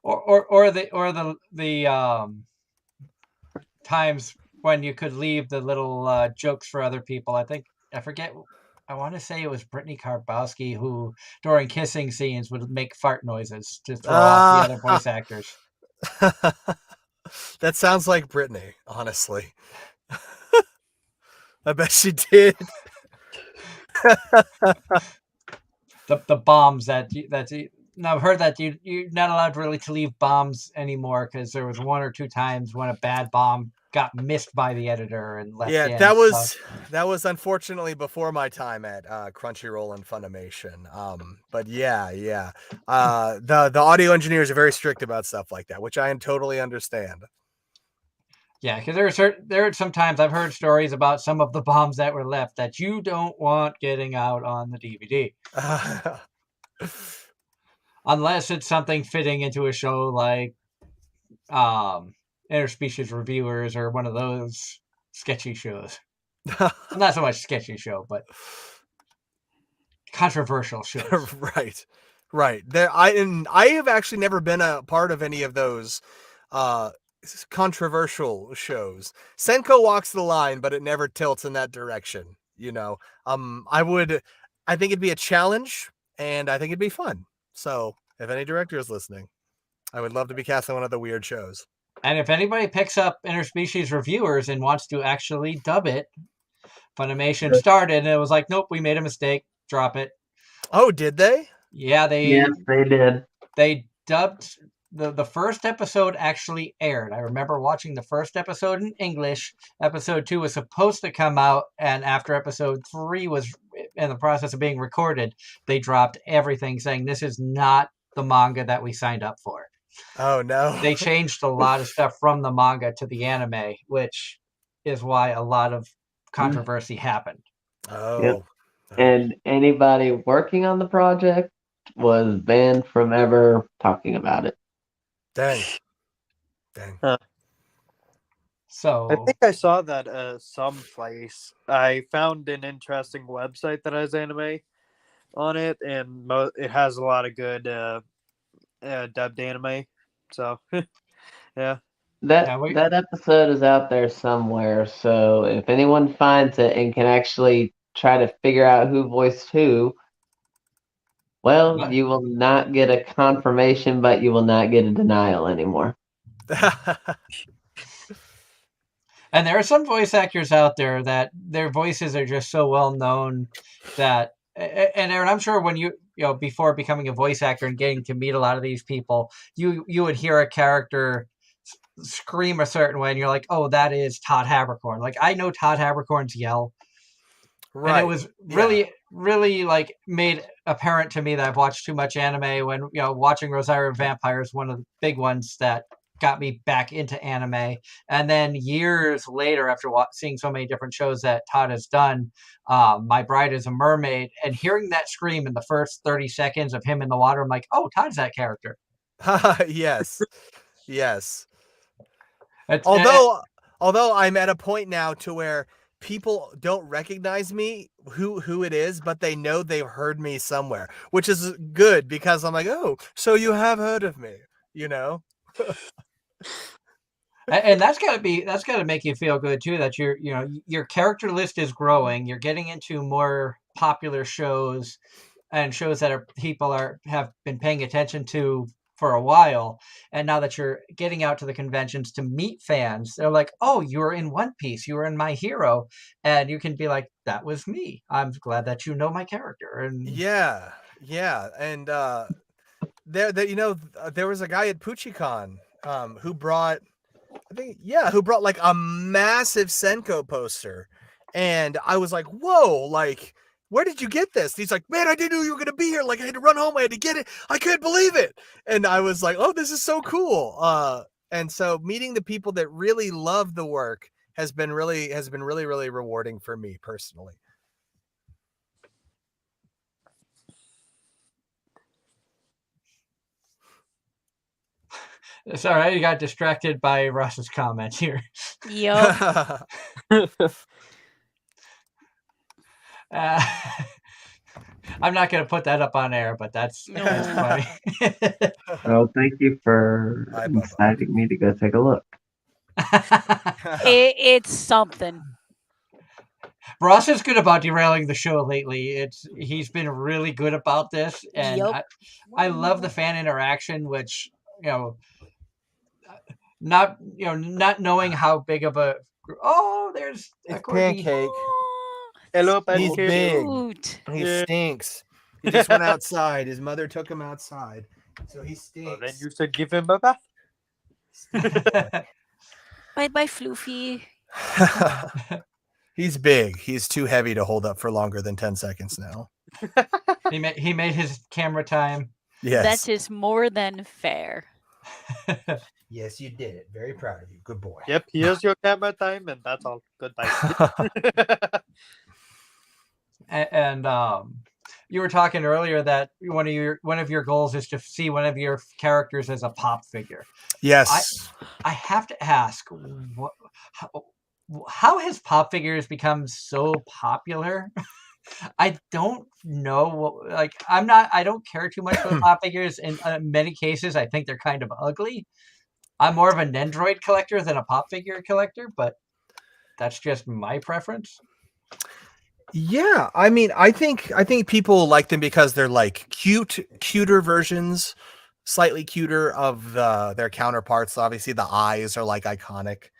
Or the times when you could leave the little jokes for other people. I want to say it was Brittany Karbowski who, during kissing scenes, would make fart noises to throw off the other voice actors. That sounds like Brittany, honestly. I bet she did. The bombs now I've heard that you're not allowed really to leave bombs anymore because there was 1 or 2 times when a bad bomb got missed by the editor and left Yeah, in. that was unfortunately before my time at Crunchyroll and Funimation. But yeah. The audio engineers are very strict about stuff like that, which I totally understand. Yeah, because there are sometimes I've heard stories about some of the bombs that were left that you don't want getting out on the DVD. Unless it's something fitting into a show like Interspecies Reviewers or one of those sketchy shows. Not so much sketchy show, but controversial shows. Right. I have actually never been a part of any of those controversial shows. Senko walks the line, but it never tilts in that direction. I think it'd be a challenge, and I think it'd be fun. So, if any director is listening, I would love to be cast on one of the weird shows. And if anybody picks up Interspecies Reviewers and wants to actually dub it, Funimation started and it was like, nope, we made a mistake. Drop it. Oh, did they? Yeah, Yes, they did. They dubbed the first episode actually aired. I remember watching the first episode in English. Episode 2 was supposed to come out, and after episode 3 was in the process of being recorded, they dropped everything, saying this is not the manga that we signed up for. Oh no. They changed a lot of stuff from the manga to the anime, which is why a lot of controversy happened. Oh. Yep. And anybody working on the project was banned from ever talking about it. Dang. So I think I saw that someplace. I found an interesting website that has anime on it, and it has a lot of good dubbed anime. So, yeah. That episode is out there somewhere. So if anyone finds it and can actually try to figure out who voiced who, well, What? you will not get a confirmation, but you will not get a denial anymore. And there are some voice actors out there that their voices are just so well known that, and Aaron, I'm sure when you before becoming a voice actor and getting to meet a lot of these people, you would hear a character scream a certain way, and you're like, oh, that is Todd Habercorn. Like, I know Todd Habercorn's yell. Right. And it was really like made apparent to me that I've watched too much anime when, watching Rosario Vampire is one of the big ones that got me back into anime. And then years later, after seeing so many different shows that Todd has done, My Bride is a Mermaid, and hearing that scream in the first 30 seconds of him in the water, I'm like, oh, Todd's that character. Yes. It's, Although I'm at a point now to where people don't recognize me, who it is, but they know they've heard me somewhere, which is good because I'm like, oh, so you have heard of me, And that's gotta make you feel good too, that your character list is growing. You're getting into more popular shows and shows that people have been paying attention to for a while. And now that you're getting out to the conventions to meet fans, they're like, oh, you were in One Piece, you were in My Hero. And you can be like, that was me. I'm glad that you know my character. And yeah. And there was a guy at Puchi Con who brought like a massive Senko poster. And I was like, whoa, like, where did you get this? And he's like, man, I didn't know you were going to be here. Like, I had to run home. I had to get it. I couldn't believe it. And I was like, oh, this is so cool. And so meeting the people that really love the work has been really, really rewarding for me personally. Sorry, you got distracted by Ross's comment here. Yup. I'm not going to put that up on air, but that's funny. Well, thank you for inciting me to go take a look. It's something. Ross is good about derailing the show lately. He's been really good about this, and Yep. I love the fan interaction, which not knowing how big of a there's a It's corgi. Pancake. Oh, Hello, He's Pancake. big. cute. He Yeah. stinks. He just went outside. His mother took him outside, so he Well, then stinks. you should give him a bath. Bye bye, Floofy. He's big. He's too heavy to hold up for longer than 10 seconds now. He made his camera time. Yes. That is more than fair. Yes, you did it. Very proud of you. Good boy. Yep, here's your camera time, and that's all. Goodbye. And you were talking earlier that one of your goals is to see one of your characters as a pop figure. Yes. I have to ask, how has pop figures become so popular? I don't know. I don't care too much for pop figures. In many cases, I think they're kind of ugly. I'm more of an Nendroid collector than a pop figure collector, but that's just my preference. Yeah, I mean, I think people like them because they're like cuter versions, slightly cuter of their counterparts. Obviously, the eyes are like iconic.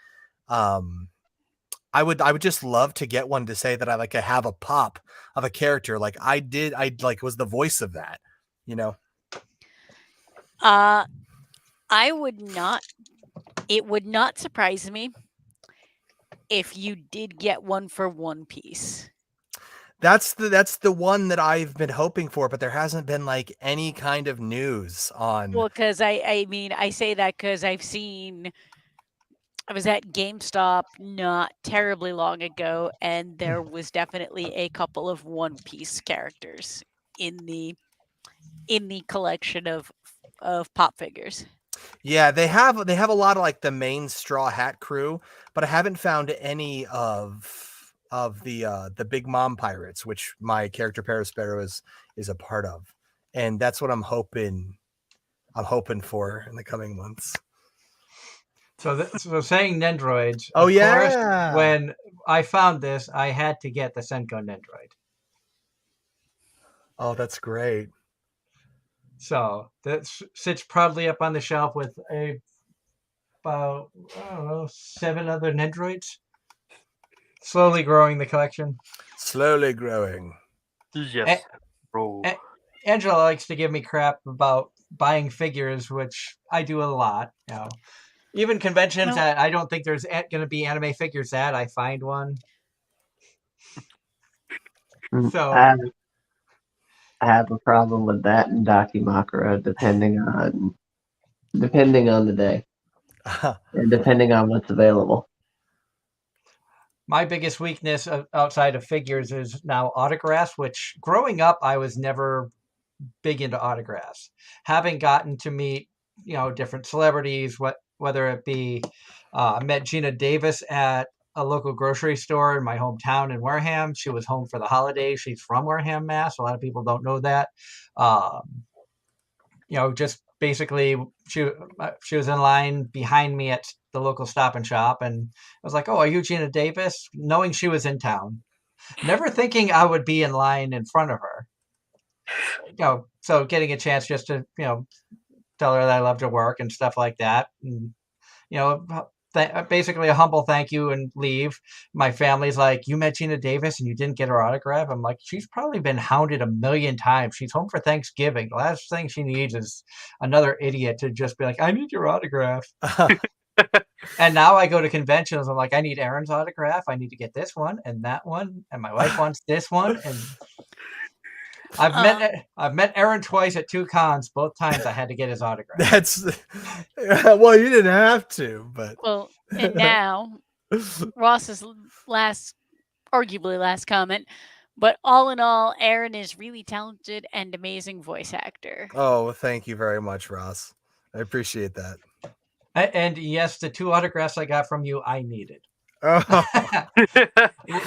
I would just love to get one to say that I have a pop of a character like I did. I was the voice of that, you know. I would not. It would not surprise me if you did get one for One Piece. That's the one that I've been hoping for, but there hasn't been like any kind of news on. Well, because I mean, I say that because I was at GameStop not terribly long ago, and there was definitely a couple of One Piece characters in the collection of pop figures. Yeah, they have a lot of like the main Straw Hat crew, but I haven't found any of the Big Mom Pirates, which my character Parasparrow is a part of, and that's what I'm hoping for in the coming months. So saying Nendroids. Oh, of yeah. course, when I found this, I had to get the Senko Nendroid. Oh, that's great. So that sits proudly up on the shelf with about 7 other Nendroids. Slowly growing the collection. Slowly growing. Yes. Bro. Angela likes to give me crap about buying figures, which I do a lot. Even conventions that I don't think there's going to be anime figures at, I find one. So I have a problem with that and Dakimakura, depending on the day and depending on what's available. my biggest weakness outside of figures is now autographs, which growing up I was never big into autographs. Having gotten to meet different celebrities, whether it be I met Gina Davis at a local grocery store in my hometown in Wareham. She was home for the holidays. She's from Wareham, Mass. A lot of people don't know that. Just basically she was in line behind me at the local Stop and Shop, and I was like, "Oh, are you Gina Davis?" Knowing she was in town, never thinking I would be in line in front of her. So getting a chance just to tell her that I loved her work and stuff like that, and basically a humble thank you and leave. My family's like, "You met Gina Davis and you didn't get her autograph?" I'm like, "She's probably been hounded a million times. She's home for Thanksgiving. The last thing she needs is another idiot to just be like, 'I need your autograph.'" And now I go to conventions. I'm like, "I need Aaron's autograph. I need to get this one and that one, and my wife wants this one." And I've met Aaron twice at 2 cons. Both times I had to get his autograph. That's well, you didn't have to, but Well, and now Ross's arguably last comment, but all in all, Aaron is really talented and amazing voice actor. Oh, thank you very much, Ross. I appreciate that. And yes, the 2 autographs I got from you, I needed. Oh.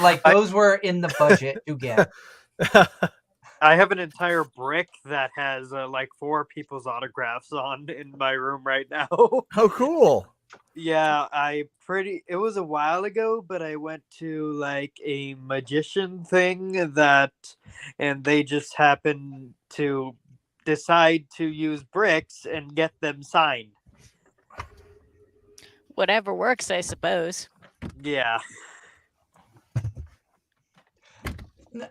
Like those were in the budget to get. I have an entire brick that has like 4 people's autographs on in my room right now. Oh, cool. Yeah, it was a while ago, but I went to like a magician thing and they just happened to decide to use bricks and get them signed. Whatever works, I suppose. Yeah.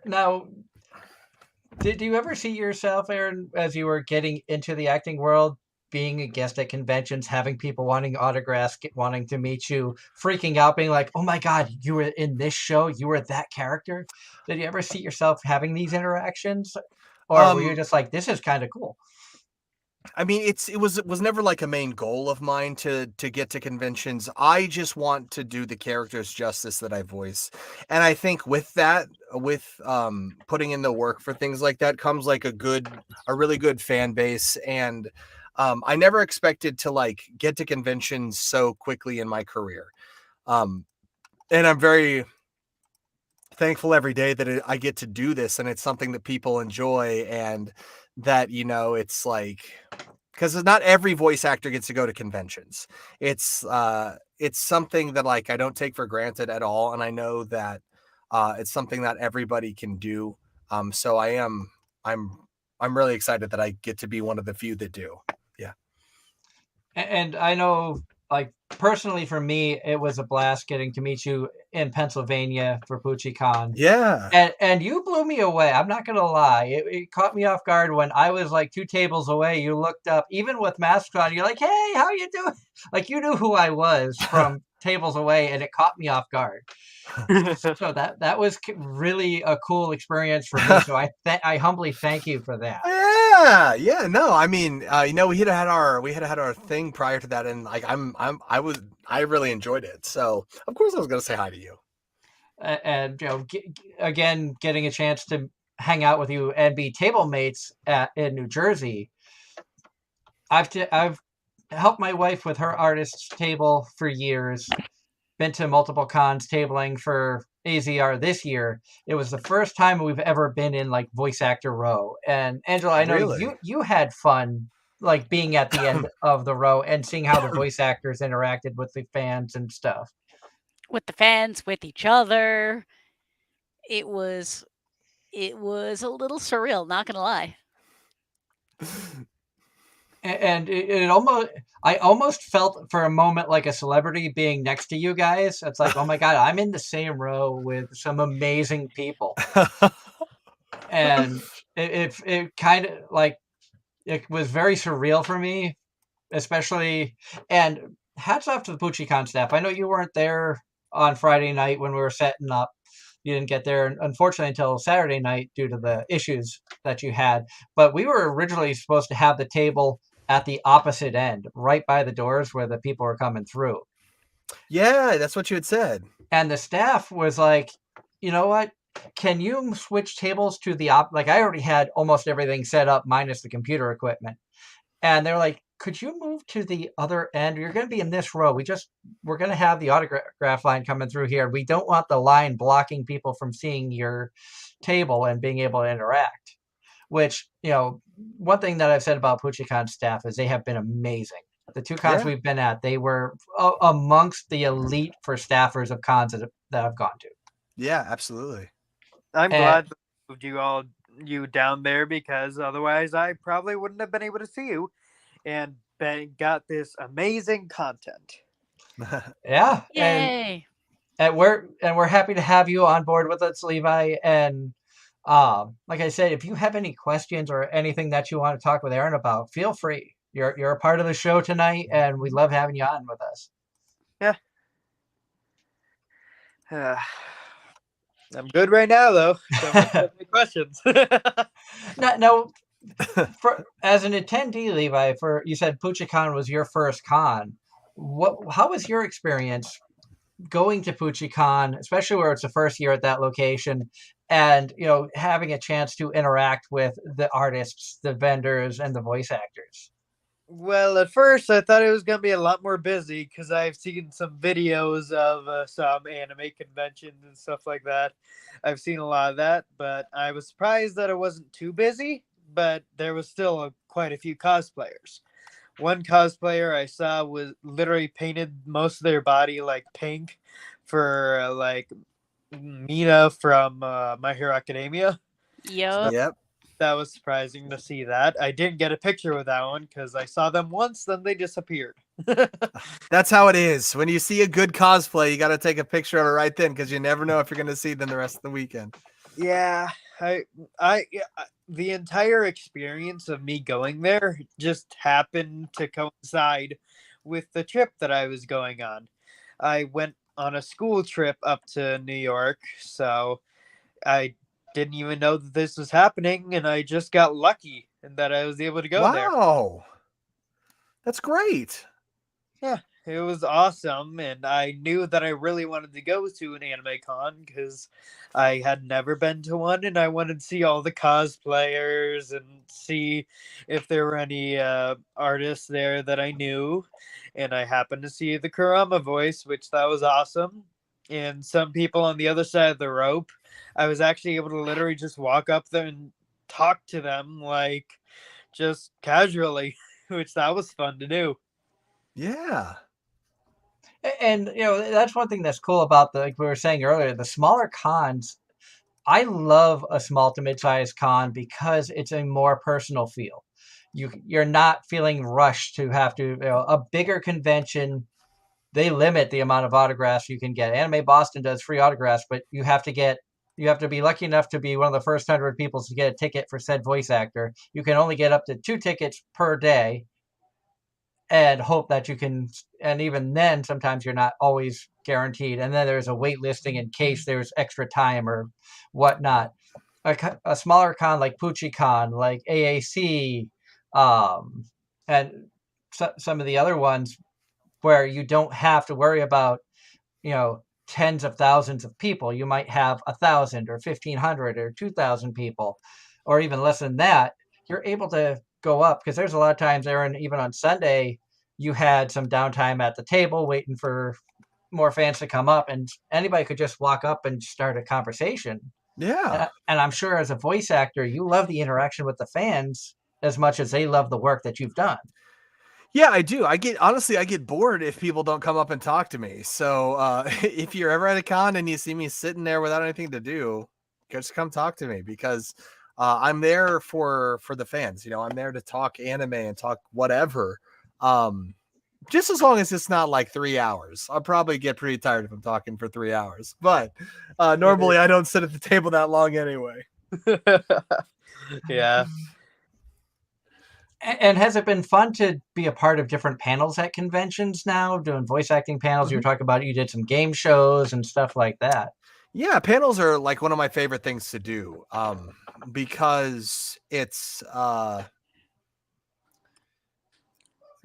Now, did you ever see yourself, Aaron, as you were getting into the acting world, being a guest at conventions, having people wanting autographs, wanting to meet you, freaking out, being like, "Oh my God, you were in this show, you were that character"? Did you ever see yourself having these interactions, or were you just like, "This is kind of cool"? I mean, it was never like a main goal of mine to get to conventions. I just want to do the characters justice that I voice. And I think with that, with putting in the work for things like that comes like a really good fan base. And I never expected to like get to conventions so quickly in my career. And I'm very thankful every day that I get to do this, and it's something that people enjoy, and that, you know, it's like, because not every voice actor gets to go to conventions. It's something that like I don't take for granted at all, and I know that it's something that everybody can do. So I'm really excited that I get to be one of the few that do. Yeah. And I know, like, personally for me, it was a blast getting to meet you in Pennsylvania for Puchi Con. Yeah. And you blew me away. I'm not gonna lie. It caught me off guard when I was like 2 tables away. You looked up, even with masks on. You're like, "Hey, how you doing?" Like you knew who I was from tables away, and it caught me off guard. So that was really a cool experience for me. So I humbly thank you for that. Yeah. No, I mean, you know, we had had our thing prior to that, and like I really enjoyed it. So of course I was gonna say hi to you. And you know, again, getting a chance to hang out with you and be table mates in New Jersey. I've helped my wife with her artist's table for years. Been to multiple cons tabling for AZR this year. It was the first time we've ever been in like voice actor row. And Angela, I know Really? you had fun like being at the end of the row and seeing how the voice actors interacted with the fans and stuff. With the fans, with each other. It was a little surreal, not gonna lie. And I almost felt for a moment like a celebrity being next to you guys. It's like, oh my God, I'm in the same row with some amazing people. And it kind of like, it was very surreal for me, especially, and hats off to the PuchiCon staff. I know you weren't there on Friday night when we were setting up. You didn't get there, unfortunately, until Saturday night due to the issues that you had. But we were originally supposed to have the table at the opposite end, right by the doors where the people were coming through. Yeah, that's what you had said. And the staff was like, you know what? Can you switch tables to the like I already had almost everything set up minus the computer equipment. And they're like, could you move to the other end? You're going to be in this row. We're going to have the autograph line coming through here. We don't want the line blocking people from seeing your table and being able to interact. Which, you know, one thing that I've said about PuchiCon staff is they have been amazing. The 2 cons we've been at, they were amongst the elite for staffers of cons that I've gone to. Yeah, absolutely. I'm glad that I moved you down there, because otherwise I probably wouldn't have been able to see you and got this amazing content. Yeah. Yay! And we're happy to have you on board with us, Levi. And like I said, if you have any questions or anything that you want to talk with Aaron about, feel free. You're a part of the show tonight, and we love having you on with us. Yeah. I'm good right now, though. Don't have any questions. No. As an attendee, Levi, you said PuchiCon was your first con. How was your experience going to PuchiCon, especially where it's the first year at that location, and you know, having a chance to interact with the artists, the vendors, and the voice actors? Well, at first I thought it was going to be a lot more busy, because I've seen some videos of some anime conventions and stuff like that. I've seen a lot of that, but I was surprised that it wasn't too busy, but there was still quite a few cosplayers. One cosplayer I saw was literally painted most of their body like pink for like Mina from My Hero Academia. Yup. Yep. That was surprising to see that. I didn't get a picture with that one because I saw them once, then they disappeared. That's how it is. When you see a good cosplay, you got to take a picture of it right then because you never know if you're going to see them the rest of the weekend. Yeah, the entire experience of me going there just happened to coincide with the trip that I was going on. I went on a school trip up to New York, so I didn't even know that this was happening, and I just got lucky in that I was able to go there. Wow. That's great. Yeah, it was awesome, and I knew that I really wanted to go to an anime con because I had never been to one, and I wanted to see all the cosplayers and see if there were any artists there that I knew. And I happened to see the Kurama voice, which that was awesome. And some people on the other side of the rope, I was actually able to literally just walk up there and talk to them like just casually, which that was fun to do. Yeah. And that's one thing that's cool about like we were saying earlier, the smaller cons. I love a small to mid-sized con because it's a more personal feel. You're not feeling rushed to have to, a bigger convention, they limit the amount of autographs you can get. Anime Boston does free autographs, but you have to be lucky enough to be one of the first 100 people to get a ticket for said voice actor. You can only get up to 2 tickets per day and hope that you can, and even then sometimes you're not always guaranteed, and then there's a wait listing in case there's extra time or whatnot. A smaller con like Puchi Con, like AAC, and some of the other ones where you don't have to worry about tens of thousands of people. You might have 1,000 or 1,500 or 2,000 people, or even less than that. You're able to go up because there's a lot of times, Aaron, even on Sunday, you had some downtime at the table waiting for more fans to come up, and anybody could just walk up and start a conversation. Yeah. And I'm sure as a voice actor, you love the interaction with the fans as much as they love the work that you've done. Yeah, I do. I get bored if people don't come up and talk to me. So if you're ever at a con and you see me sitting there without anything to do, just come talk to me because I'm there for the fans. I'm there to talk anime and talk whatever. Just as long as it's not like 3 hours. I'll probably get pretty tired if I'm talking for 3 hours. But normally I don't sit at the table that long anyway. Yeah. And has it been fun to be a part of different panels at conventions now, doing voice acting panels? Mm-hmm. You were talking about you did some game shows and stuff like that. Yeah, panels are like one of my favorite things to do because it's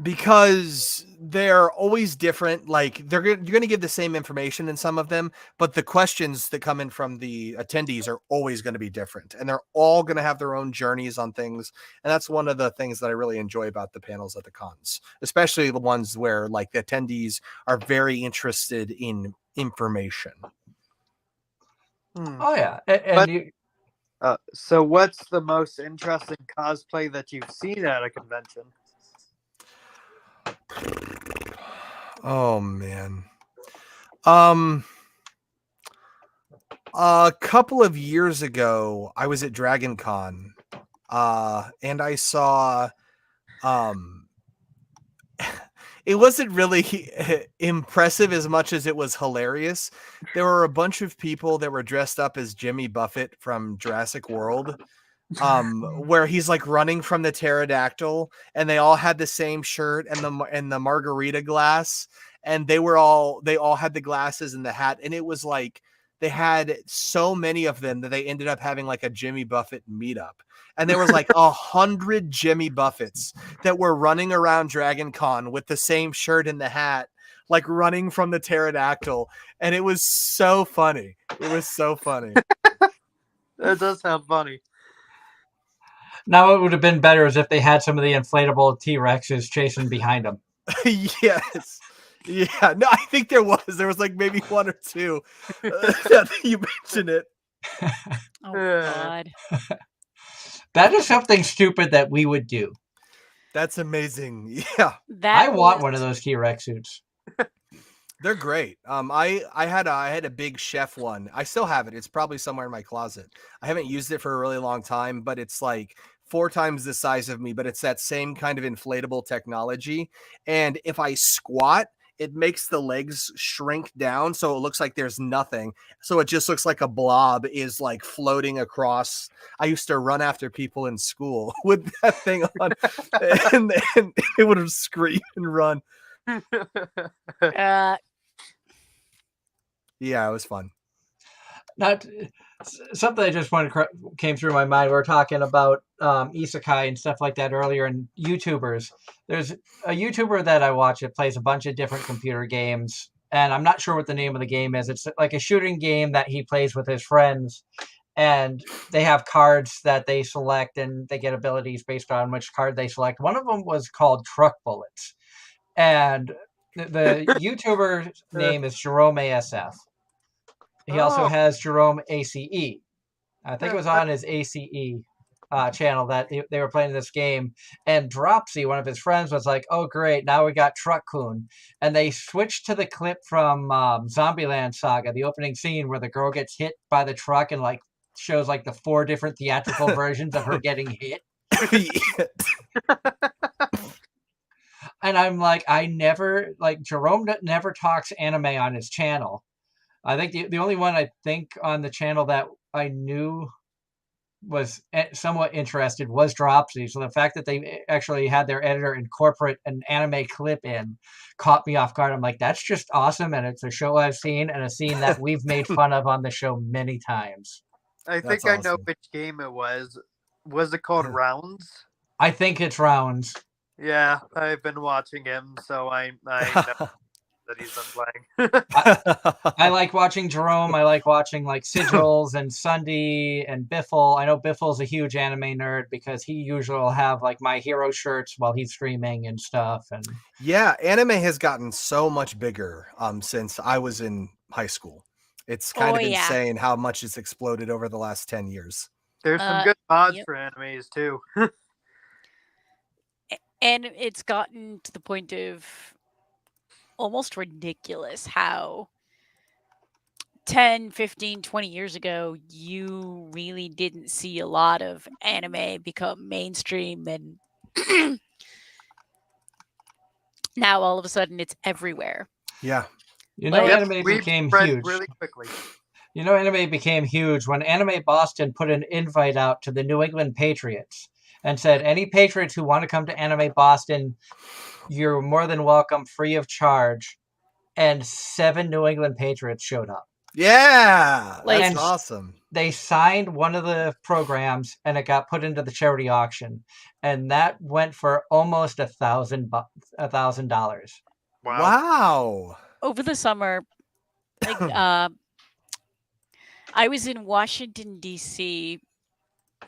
because they're always different. Like you're going to give the same information in some of them, but the questions that come in from the attendees are always going to be different, and they're all going to have their own journeys on things. And that's one of the things that I really enjoy about the panels at the cons, especially the ones where like the attendees are very interested in information. Oh yeah. And so what's the most interesting cosplay that you've seen at a convention? Oh man. A couple of years ago, I was at Dragon Con, and I saw it wasn't really impressive as much as it was hilarious. There were a bunch of people that were dressed up as Jimmy Buffett from Jurassic World, where he's like running from the pterodactyl, and they all had the same shirt and the margarita glass, and they all had the glasses and the hat, and it was like they had so many of them that they ended up having like a Jimmy Buffett meetup. And there was like 100 Jimmy Buffetts that were running around Dragon Con with the same shirt and the hat, like running from the pterodactyl. And it was so funny. It was so funny. That does sound funny. Now it would have been better as if they had some of the inflatable T-Rexes chasing behind them. Yes. Yeah. No, I think there was like maybe one or two. That you mentioned it. Oh, God. That is something stupid that we would do. That's amazing. Yeah. I want one of those T-Rex suits. They're great. I had a big chef one. I still have it. It's probably somewhere in my closet. I haven't used it for a really long time, but it's like 4 times the size of me, but it's that same kind of inflatable technology. And if I squat, it makes the legs shrink down so it looks like there's nothing. So it just looks like a blob is like floating across. I used to run after people in school with that thing on, and it would have scream and run. Uh, Yeah, it was fun. Not something that just came through my mind. We were talking about isekai and stuff like that earlier, and YouTubers. There's a YouTuber that I watch that plays a bunch of different computer games, and I'm not sure what the name of the game is. It's like a shooting game that he plays with his friends, and they have cards that they select, and they get abilities based on which card they select. One of them was called Truck Bullets, and the YouTuber name is Jerome ASF. He also has Jerome ACE. I think it was on his ACE channel that they were playing this game. And Dropsy, one of his friends, was like, "Oh, great! Now we got Truck-kun." And they switched to the clip from Zombieland Saga, the opening scene where the girl gets hit by the truck and like shows like the 4 different theatrical versions of her getting hit. And I'm like, Jerome never talks anime on his channel. I think the only one I think on the channel that I knew was somewhat interested was Dropsy. So the fact that they actually had their editor incorporate an anime clip in caught me off guard. I'm like, that's just awesome. And it's a show I've seen and a scene that we've made fun of on the show many times. I think I know which game it was. Was it called Rounds? I think it's Rounds. Yeah, I've been watching him, so I know that he's been playing. I like watching Jerome. I like watching like Sigils and Sunday and Biffle. I know Biffle's a huge anime nerd because he usually will have like My Hero shirts while he's streaming and stuff. And yeah, anime has gotten so much bigger since I was in high school. It's kind of insane how much it's exploded over the last 10 years. There's some good mods for animes too. And it's gotten to the point of almost ridiculous how 10, 15, 20 years ago, you really didn't see a lot of anime become mainstream, and now all of a sudden it's everywhere. Yeah. Anime became huge. Really quickly. Anime became huge when Anime Boston put an invite out to the New England Patriots and said, any Patriots who want to come to Anime Boston, you're more than welcome, free of charge. And 7 New England Patriots showed up. Yeah, that's awesome. They signed one of the programs, and it got put into the charity auction, and that went for almost $1,000. Wow! Over the summer, I was in Washington D.C.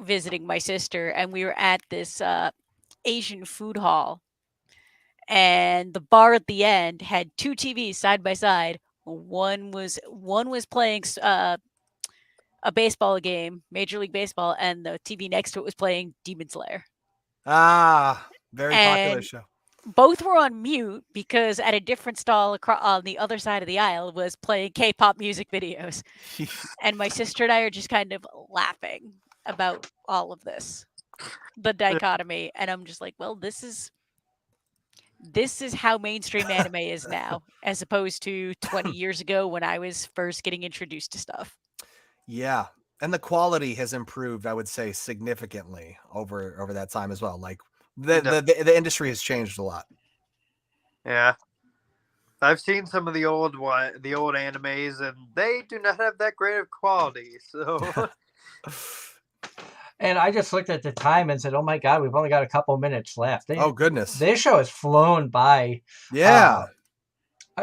visiting my sister, and we were at this Asian food hall. And the bar at the end had 2 TVs side by side. One was playing a baseball game, Major League Baseball, and the TV next to it was playing Demon Slayer. Ah, very popular show. Both were on mute because at a different stall on the other side of the aisle was playing K-pop music videos. And my sister and I are just kind of laughing about all of this, the dichotomy. And I'm just like, well, this is how mainstream anime is now, as opposed to 20 years ago when I was first getting introduced to stuff. Yeah. And the quality has improved, I would say, significantly over that time as well. Like the industry has changed a lot. Yeah. I've seen some of the old animes, and they do not have that great of quality. So And I just looked at the time and said, oh my God, we've only got a couple minutes left. Oh, goodness. This show has flown by. Yeah.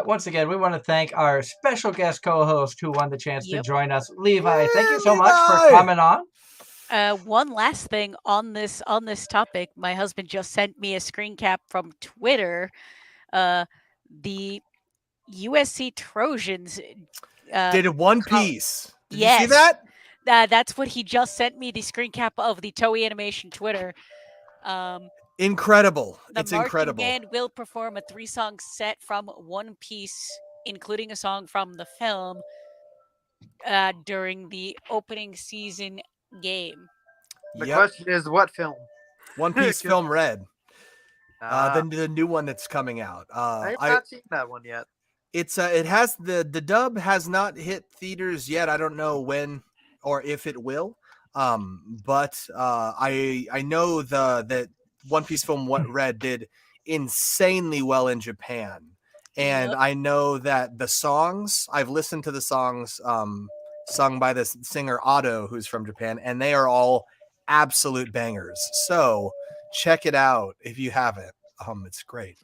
Once again, we want to thank our special guest co-host who won the chance to join us, Levi. Thank you so much for coming on. One last thing on this topic, my husband just sent me a screen cap from Twitter. The USC Trojans did One Piece. Did you see that? That's what he just sent me, the screen cap of the Toei Animation Twitter. Incredible. The it's marching incredible. band will perform a 3-song set from One Piece including a song from the film during the opening season game. The Yep. question is, what film? One Piece film Red. Ah, The new one that's coming out. I have not seen that one yet. It has the dub has not hit theaters yet. I don't know when or if it will. But I know that One Piece film Red did insanely well in Japan. And Yep. I know that the songs, I've listened to the songs sung by this singer Otto, who's from Japan, and they are all absolute bangers. So check it out if you haven't. It's great.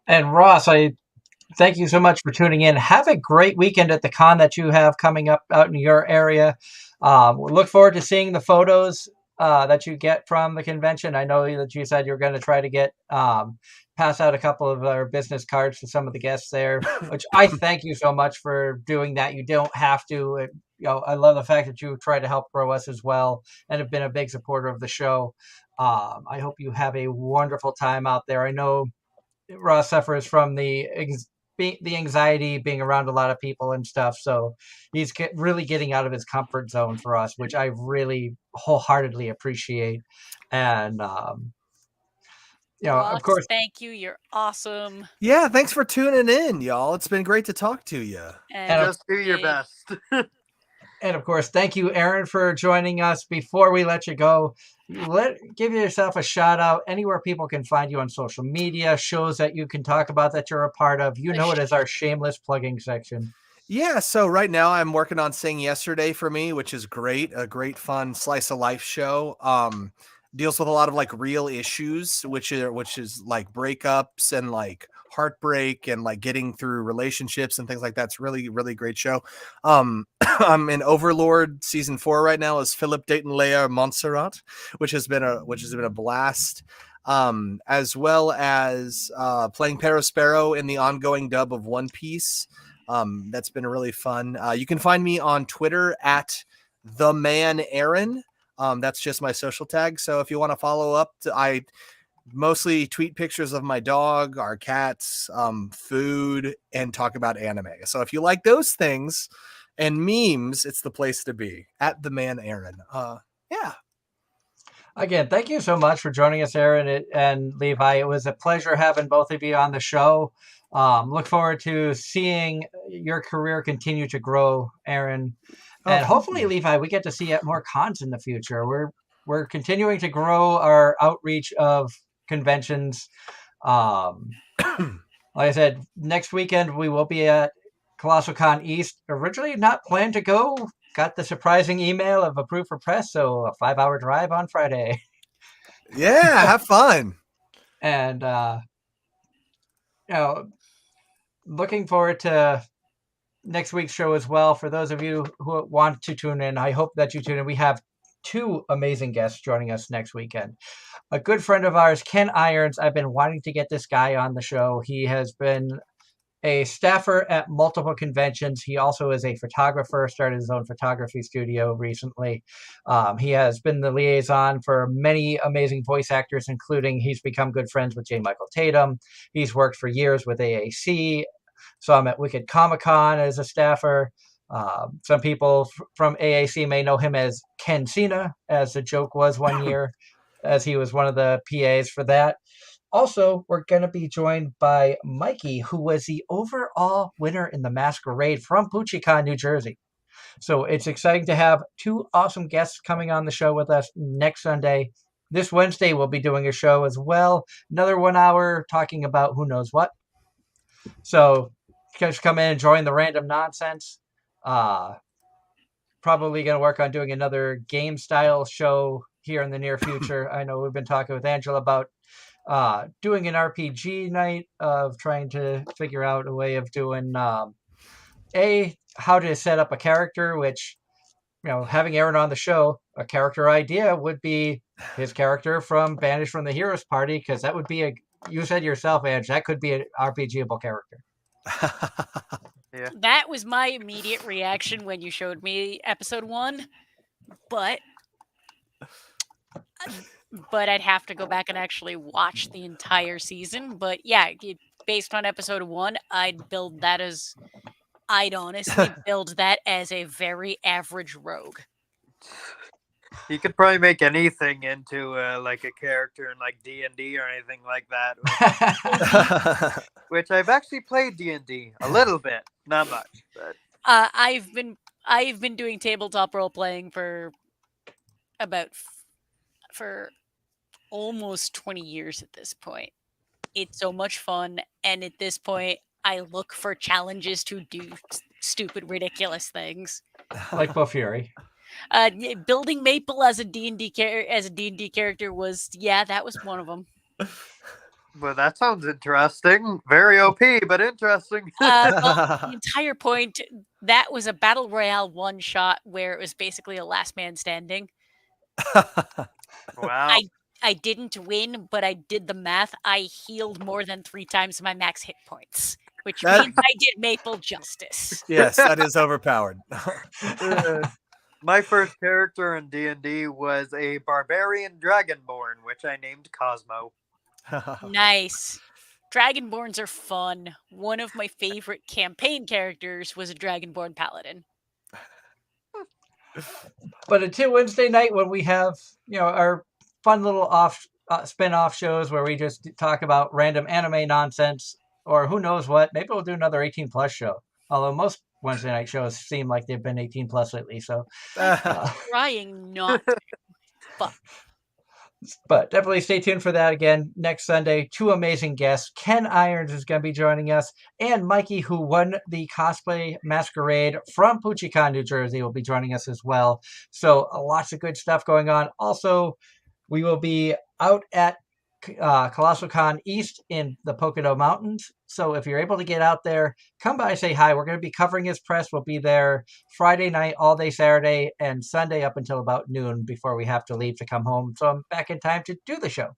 And Ross, I thank you so much for tuning in. Have a great weekend at the con that you have coming up out in your area. We look forward to seeing the photos that you get from the convention. I know that you said you're going to try to get pass out a couple of our business cards to some of the guests there, which I thank you so much for doing that. You don't have to. I love the fact that you try to help grow us as well and have been a big supporter of the show. I hope you have a wonderful time out there. I know Ross suffers from the anxiety being around a lot of people and stuff, so he's really getting out of his comfort zone for us, which I really wholeheartedly appreciate. And Ross, of course, thank you. You're awesome. Yeah, thanks for tuning in, y'all. It's been great to talk to you. And Just do your Dave, best. and of course, thank you, Aaron, for joining us. Before we let you go, give yourself a shout out anywhere people can find you on social media, shows that you can talk about that you're a part of. You know it as our shameless plugging section. Yeah, so right now I'm working on Sing Yesterday for Me, which is great, a great fun slice of life show. Deals with a lot of like real issues, which is like breakups and like heartbreak and like getting through relationships and things like that. It's really, really great show. I'm in Overlord season 4 right now as Philip Dayton Leia Montserrat, which has been a blast. As well as playing Sparrow in the ongoing dub of One Piece. That's been really fun. You can find me on Twitter at the man Aaron. That's just my social tag. So if you want to follow up, I mostly tweet pictures of my dog, our cats, food, and talk about anime. So if you like those things and memes, it's the place to be at the man Aaron. Yeah. Again, thank you so much for joining us, Aaron and Levi. It was a pleasure having both of you on the show. Look forward to seeing your career continue to grow, Aaron. And hopefully, Levi, we get to see you at more cons in the future. We're continuing to grow our outreach of conventions. Like I said, next weekend we will be at Colossal Con East. Originally not planned to go. Got the surprising email of approved for press, so a 5-hour drive on Friday. Yeah, have fun. And looking forward to next week's show as well. For those of you who want to tune in, I hope that you tune in. We have 2 amazing guests joining us next weekend. A good friend of ours, Ken Irons. I've been wanting to get this guy on the show. He has been a staffer at multiple conventions. He also is a photographer, started his own photography studio recently. He has been the liaison for many amazing voice actors, including he's become good friends with J. Michael Tatum. He's worked for years with AAC. Saw him at Wicked Comic-Con as a staffer. Some people from AAC may know him as Ken Cena, as the joke was one year, as he was one of the PAs for that. Also, we're going to be joined by Mikey, who was the overall winner in the Masquerade from Puchi Con, New Jersey. So it's exciting to have 2 awesome guests coming on the show with us next Sunday. This Wednesday, we'll be doing a show as well. Another 1 hour talking about who knows what. So just come in and join the random nonsense. Probably going to work on doing another game style show here in the near future. I know we've been talking with Angela about doing an RPG night, of trying to figure out a way of doing how to set up a character, which, having Aaron on the show, a character idea would be his character from Banished from the Heroes Party, because that would be you said yourself, Ange, that could be an RPGable character. Yeah. That was my immediate reaction when you showed me episode 1, but I'd have to go back and actually watch the entire season. But yeah, based on episode 1, I'd honestly build that as a very average rogue. You could probably make anything into like a character in like D&D or anything like that. Which I've actually played D&D a little bit, not much, but I've been doing tabletop role playing for almost 20 years at this point. It's so much fun, and at this point, I look for challenges to do stupid, ridiculous things. Like Bo Fury. Building Maple as a D&D character was that was one of them. well, that sounds interesting. Very OP, but interesting. The entire point, that was a battle royale one shot where it was basically a last man standing. Wow. I didn't win, but I did the math. I healed more than 3 times my max hit points, which means I did Maple justice. Yes, that is overpowered. My first character in D&D was a barbarian dragonborn, which I named Cosmo. Nice. Dragonborns are fun. One of my favorite campaign characters was a Dragonborn paladin. But until Wednesday night, when we have our fun little spin-off shows where we just talk about random anime nonsense, or who knows what, maybe we'll do another 18 plus show. Although most Wednesday night shows seem like they've been 18 plus lately, so trying not to. But definitely stay tuned for that again next Sunday. 2 amazing guests. Ken Irons is going to be joining us, and Mikey, who won the cosplay masquerade from Puchi Con, New Jersey, will be joining us as well. So lots of good stuff going on. Also, we will be out at Colossal Con East in the Pocono Mountains. So if you're able to get out there, come by, say hi. We're going to be covering his press. We'll be there Friday night, all day Saturday, and Sunday up until about noon before we have to leave to come home. So I'm back in time to do the show.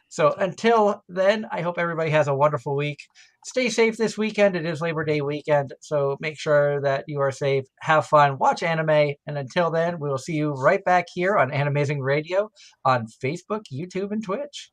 So until then, I hope everybody has a wonderful week. Stay safe this weekend. It is Labor Day weekend, so make sure that you are safe. Have fun. Watch anime. And until then, we will see you right back here on Anime-Zing Radio on Facebook, YouTube, and Twitch.